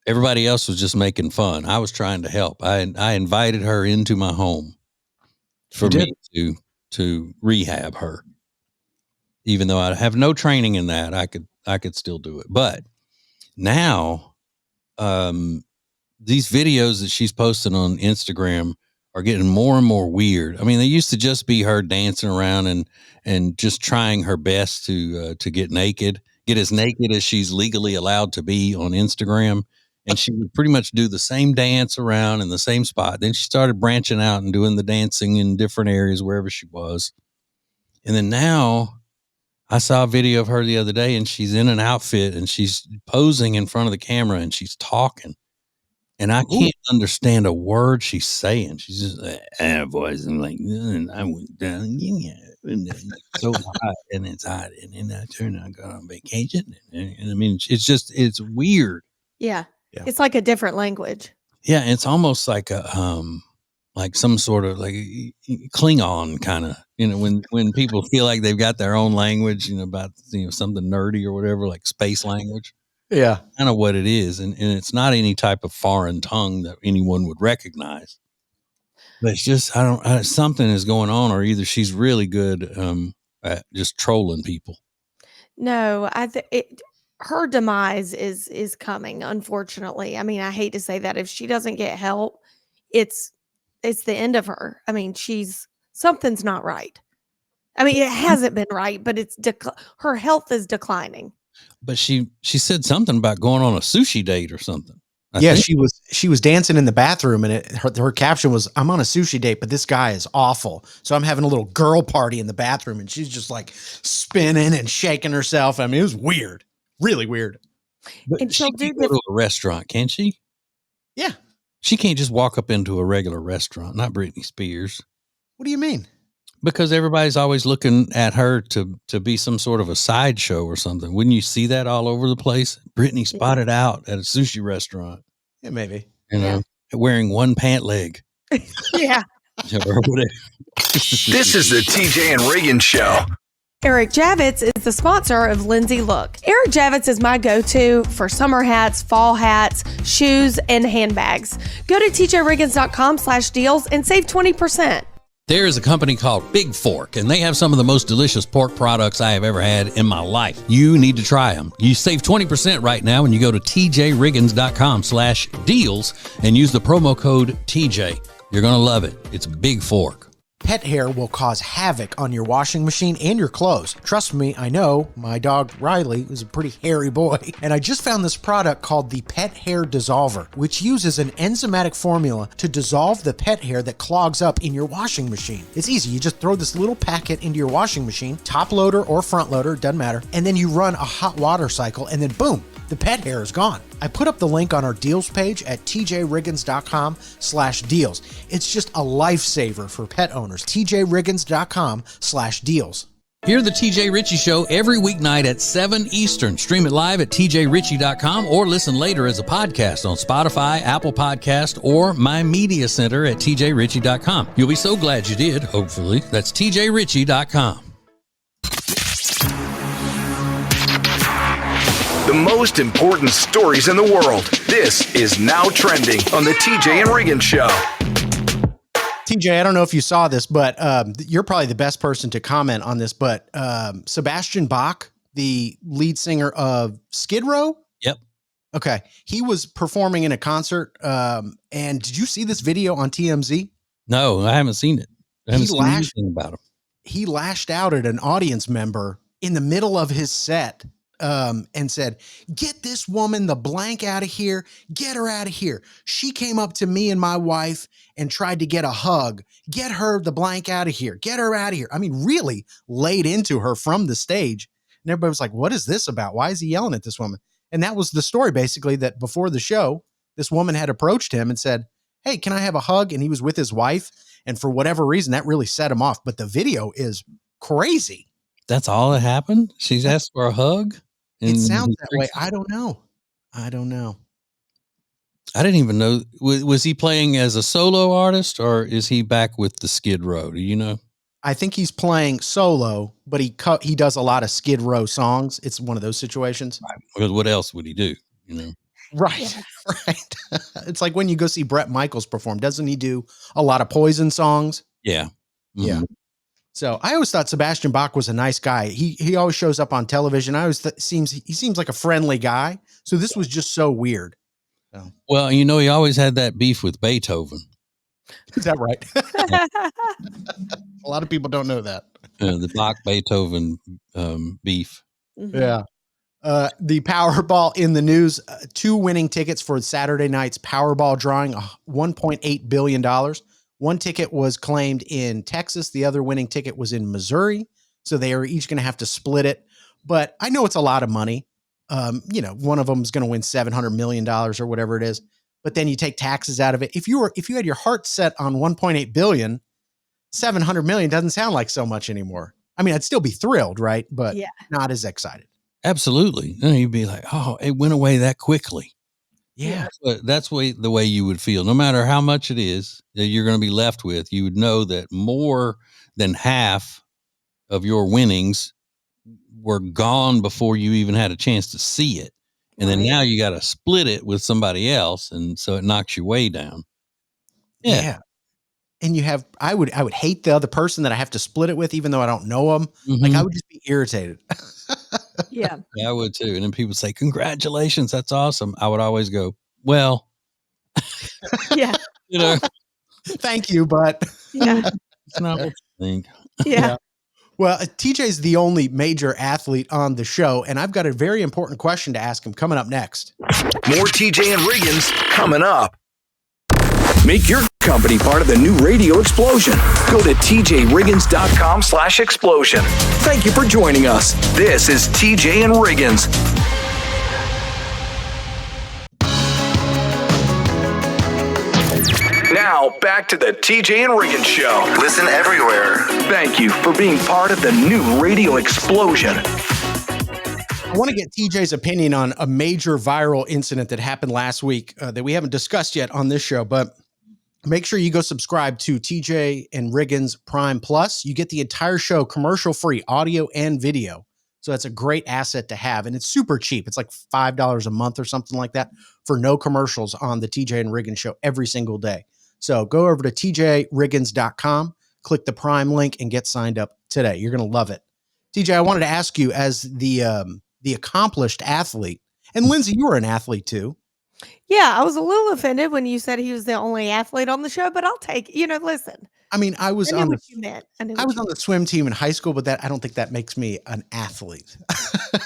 Everybody else was just making fun. I was trying to help. I invited her into my home for me to rehab her. Even though I have no training in that, I could still do it. But now, these videos that she's posting on Instagram are getting more and more weird. I mean, they used to just be her dancing around and just trying her best to get as naked as she's legally allowed to be on Instagram. And she would pretty much do the same dance around in the same spot. Then she started branching out and doing the dancing in different areas wherever she was. And then now I saw a video of her the other day, and she's in an outfit and she's posing in front of the camera and she's talking. And I can't understand a word she's saying. She's just voicing like, I went down, and it's so hot, and it's hot, and then I turned and I got on vacation. And I mean, it's weird. Yeah. It's like a different language. Yeah, it's almost like like some sort of like Klingon kind of, when people feel like they've got their own language, about something nerdy or whatever, like space language. Yeah. Kind of what it is. And it's not any type of foreign tongue that anyone would recognize. But it's just, something is going on, or either she's really good at just trolling people. No, her demise is coming, unfortunately. I mean, I hate to say that. If she doesn't get help, it's the end of her. I mean, something's not right. I mean, it hasn't been right, but her health is declining. But she said something about going on a sushi date or something. I think. she was dancing in the bathroom, and her caption was, "I'm on a sushi date, but this guy is awful. So I'm having a little girl party in the bathroom," and she's just like spinning and shaking herself. I mean, it was weird, really weird. But and she can go to a restaurant, can't she? Yeah, she can't just walk up into a regular restaurant. Not Britney Spears. What do you mean? Because everybody's always looking at her to be some sort of a sideshow or something. Wouldn't you see that all over the place? Britney spotted out at a sushi restaurant. Yeah, maybe. Wearing one pant leg. Yeah. Or whatever. This is the TJ and Riggins Show. Eric Javits is the sponsor of Lindsay Look. Eric Javits is my go-to for summer hats, fall hats, shoes, and handbags. Go to tjriggins.com/deals and save 20%. There is a company called Big Fork, and they have some of the most delicious pork products I have ever had in my life. You need to try them. You save 20% right now when you go to tjriggins.com/deals and use the promo code TJ. You're going to love it. It's Big Fork. Pet hair will cause havoc on your washing machine and your clothes. Trust me, I know. My dog Riley is a pretty hairy boy, and I just found this product called the Pet Hair Dissolver, which uses an enzymatic formula to dissolve the pet hair that clogs up in your washing machine. It's easy. You just throw this little packet into your washing machine, top loader or front loader, doesn't matter, and then you run a hot water cycle, and then boom, the pet hair is gone. I put up the link on our deals page at tjriggins.com/deals. It's just a lifesaver for pet owners. tjriggins.com/deals. Hear the TJ Ritchie Show every weeknight at 7 Eastern. Stream it live at tjritchie.com or listen later as a podcast on Spotify, Apple Podcast, or My Media Center at tjritchie.com. You'll be so glad you did, hopefully. That's tjritchie.com. The most important stories in the world. This is Now Trending on the TJ and Riggins Show. TJ, I don't know if you saw this, but you're probably the best person to comment on this, but Sebastian Bach, the lead singer of Skid Row? Yep. Okay. He was performing in a concert, and did you see this video on TMZ? No, I haven't seen it. I haven't seen anything about him. He lashed out at an audience member in the middle of his set and said, "Get this woman the blank out of here. Get her out of here. She came up to me and my wife and tried to get a hug. Get her the blank out of here. Get her out of here." I mean, really laid into her from the stage. And everybody was like, what is this about? Why is he yelling at this woman? And that was the story, basically, that before the show, this woman had approached him and said, "Hey, can I have a hug?" And he was with his wife. And for whatever reason, that really set him off. But the video is crazy. That's all that happened? She's asked for a hug? It sounds that way. I don't know. I didn't even know. Was he playing as a solo artist or is he back with the Skid Row? Do you know? I think he's playing solo, but he does a lot of Skid Row songs. It's one of those situations. Right. Because what else would he do? You know? Right. Yeah. Right. It's like when you go see Bret Michaels perform, doesn't he do a lot of Poison songs? Yeah. Mm-hmm. Yeah. So I always thought Sebastian Bach was a nice guy. He always shows up on television. I always he seems like a friendly guy. So this was just so weird. So. Well, you know, he always had that beef with Beethoven. Is that right? A lot of people don't know that. The Bach Beethoven beef. Mm-hmm. Yeah. The Powerball in the news. 2 winning tickets for Saturday night's Powerball drawing, $1.8 billion. One ticket was claimed in Texas. The other winning ticket was in Missouri. So they are each going to have to split it. But I know it's a lot of money. One of them is going to win $700 million or whatever it is. But then you take taxes out of it. If you had your heart set on 1.8 billion, 700 million doesn't sound like so much anymore. I mean, I'd still be thrilled, right? But not as excited. Absolutely. You'd be like, oh, it went away that quickly. Yeah. That's the way you would feel. No matter how much it is that you're going to be left with, you would know that more than half of your winnings were gone before you even had a chance to see it. And then now you got to split it with somebody else. And so it knocks you way down. Yeah. And I would hate the other person that I have to split it with, even though I don't know them. Mm-hmm. Like I would just be irritated. Yeah, I would too. And then people say, "Congratulations, that's awesome." I would always go, "Well, yeah, thank you, but it's not what you think." Yeah. Well, TJ's the only major athlete on the show, and I've got a very important question to ask him coming up next. More TJ and Riggins coming up. Make your company part of the new radio explosion. Go to tjriggins.com/explosion. Thank you for joining us. This is TJ and Riggins. Now, back to the TJ and Riggins Show. Listen everywhere. Thank you for being part of the new radio explosion. I want to get TJ's opinion on a major viral incident that happened last week that we haven't discussed yet on this show, but make sure you go subscribe to TJ and Riggins Prime Plus. You get the entire show commercial-free, audio and video. So that's a great asset to have, and it's super cheap. It's like $5 a month or something like that for no commercials on the TJ and Riggins show every single day. So go over to tjriggins.com, click the Prime link, and get signed up today. You're going to love it. TJ, I wanted to ask you, as the accomplished athlete, and Lindsay, you were an athlete too. Yeah, I was a little offended when you said he was the only athlete on the show, but I'll take, listen. I mean, I was on what you meant. I was on the swim team in high school, but I don't think that makes me an athlete.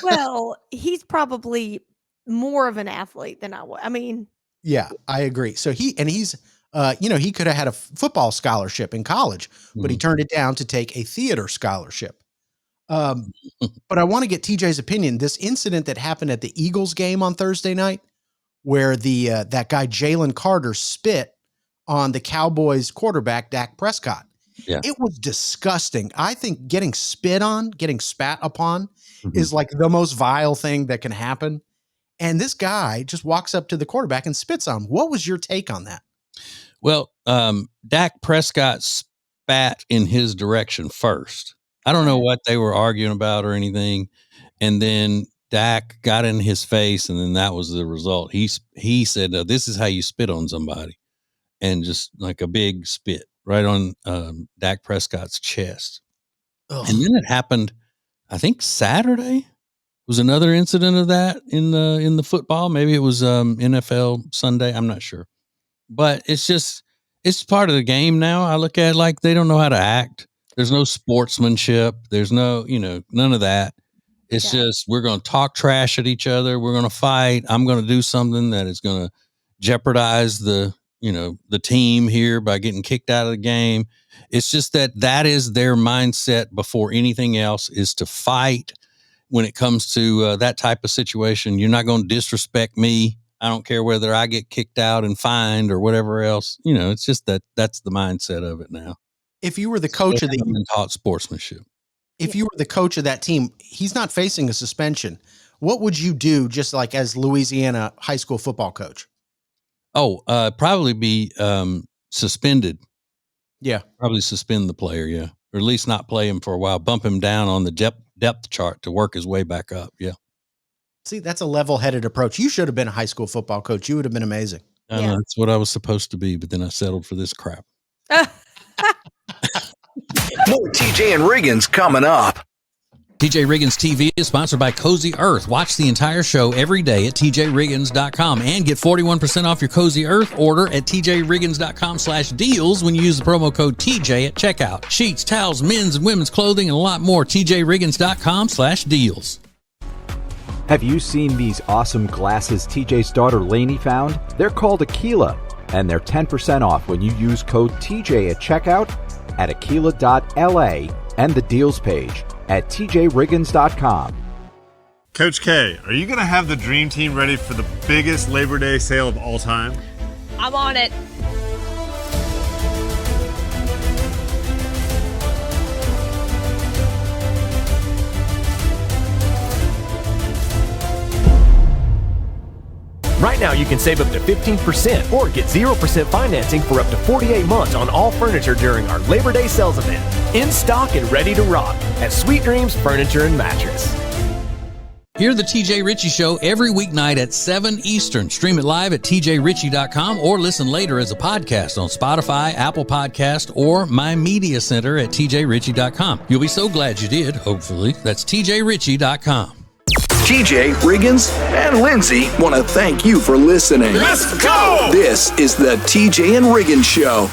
Well, he's probably more of an athlete than I was. I mean, yeah, I agree. So he's he could have had a football scholarship in college, but he turned it down to take a theater scholarship. But I want to get TJ's opinion. This incident that happened at the Eagles game on Thursday night, where that guy Jalen Carter spit on the Cowboys quarterback Dak Prescott. Yeah. It was disgusting. I think getting spat upon is like the most vile thing that can happen. And this guy just walks up to the quarterback and spits on him. What was your take on that? Well, Dak Prescott spat in his direction first. I don't know what they were arguing about or anything. And then Dak got in his face, and then that was the result. He said, this is how you spit on somebody. And just like a big spit right on Dak Prescott's chest. Ugh. And then it happened, I think Saturday was another incident of that in the football. Maybe it was NFL Sunday. I'm not sure. But it's part of the game now. I look at it like they don't know how to act. There's no sportsmanship. There's no, none of that. It's just, we're going to talk trash at each other. We're going to fight. I'm going to do something that is going to jeopardize the team here by getting kicked out of the game. It's just that is their mindset before anything else, is to fight when it comes to that type of situation. You're not going to disrespect me. I don't care whether I get kicked out and fined or whatever else. It's just that's the mindset of it now. If you were the coach of the taught sportsmanship, if you were the coach of that team, he's not facing a suspension. What would you do, just like as Louisiana high school football coach? Oh, probably be suspended. Yeah, probably suspend the player. Yeah, or at least not play him for a while. Bump him down on the depth chart to work his way back up. Yeah. See, that's a level-headed approach. You should have been a high school football coach. You would have been amazing. I know, that's what I was supposed to be, but then I settled for this crap. More TJ and Riggins coming up. TJ Riggins TV is sponsored by Cozy Earth. Watch the entire show every day at tjriggins.com and get 41% off your Cozy Earth order at tjriggins.com/deals when you use the promo code TJ at checkout. Sheets, towels, men's and women's clothing, and a lot more. tjriggins.com/deals. Have you seen these awesome glasses TJ's daughter Lainey found? They're called Aquila, and they're 10% off when you use code TJ at checkout at aquila.la and the deals page at tjriggins.com. Coach K, are you going to have the dream team ready for the biggest Labor Day sale of all time? I'm on it. Right now, you can save up to 15% or get 0% financing for up to 48 months on all furniture during our Labor Day sales event. In stock and ready to rock at Sweet Dreams Furniture and Mattress. Hear the TJ Ritchie Show every weeknight at 7 Eastern. Stream it live at tjritchie.com or listen later as a podcast on Spotify, Apple Podcast, or My Media Center at tjritchie.com. You'll be so glad you did, hopefully. That's tjritchie.com. TJ, Riggins, and Lindsay want to thank you for listening. Let's go! This is the TJ and Riggins Show.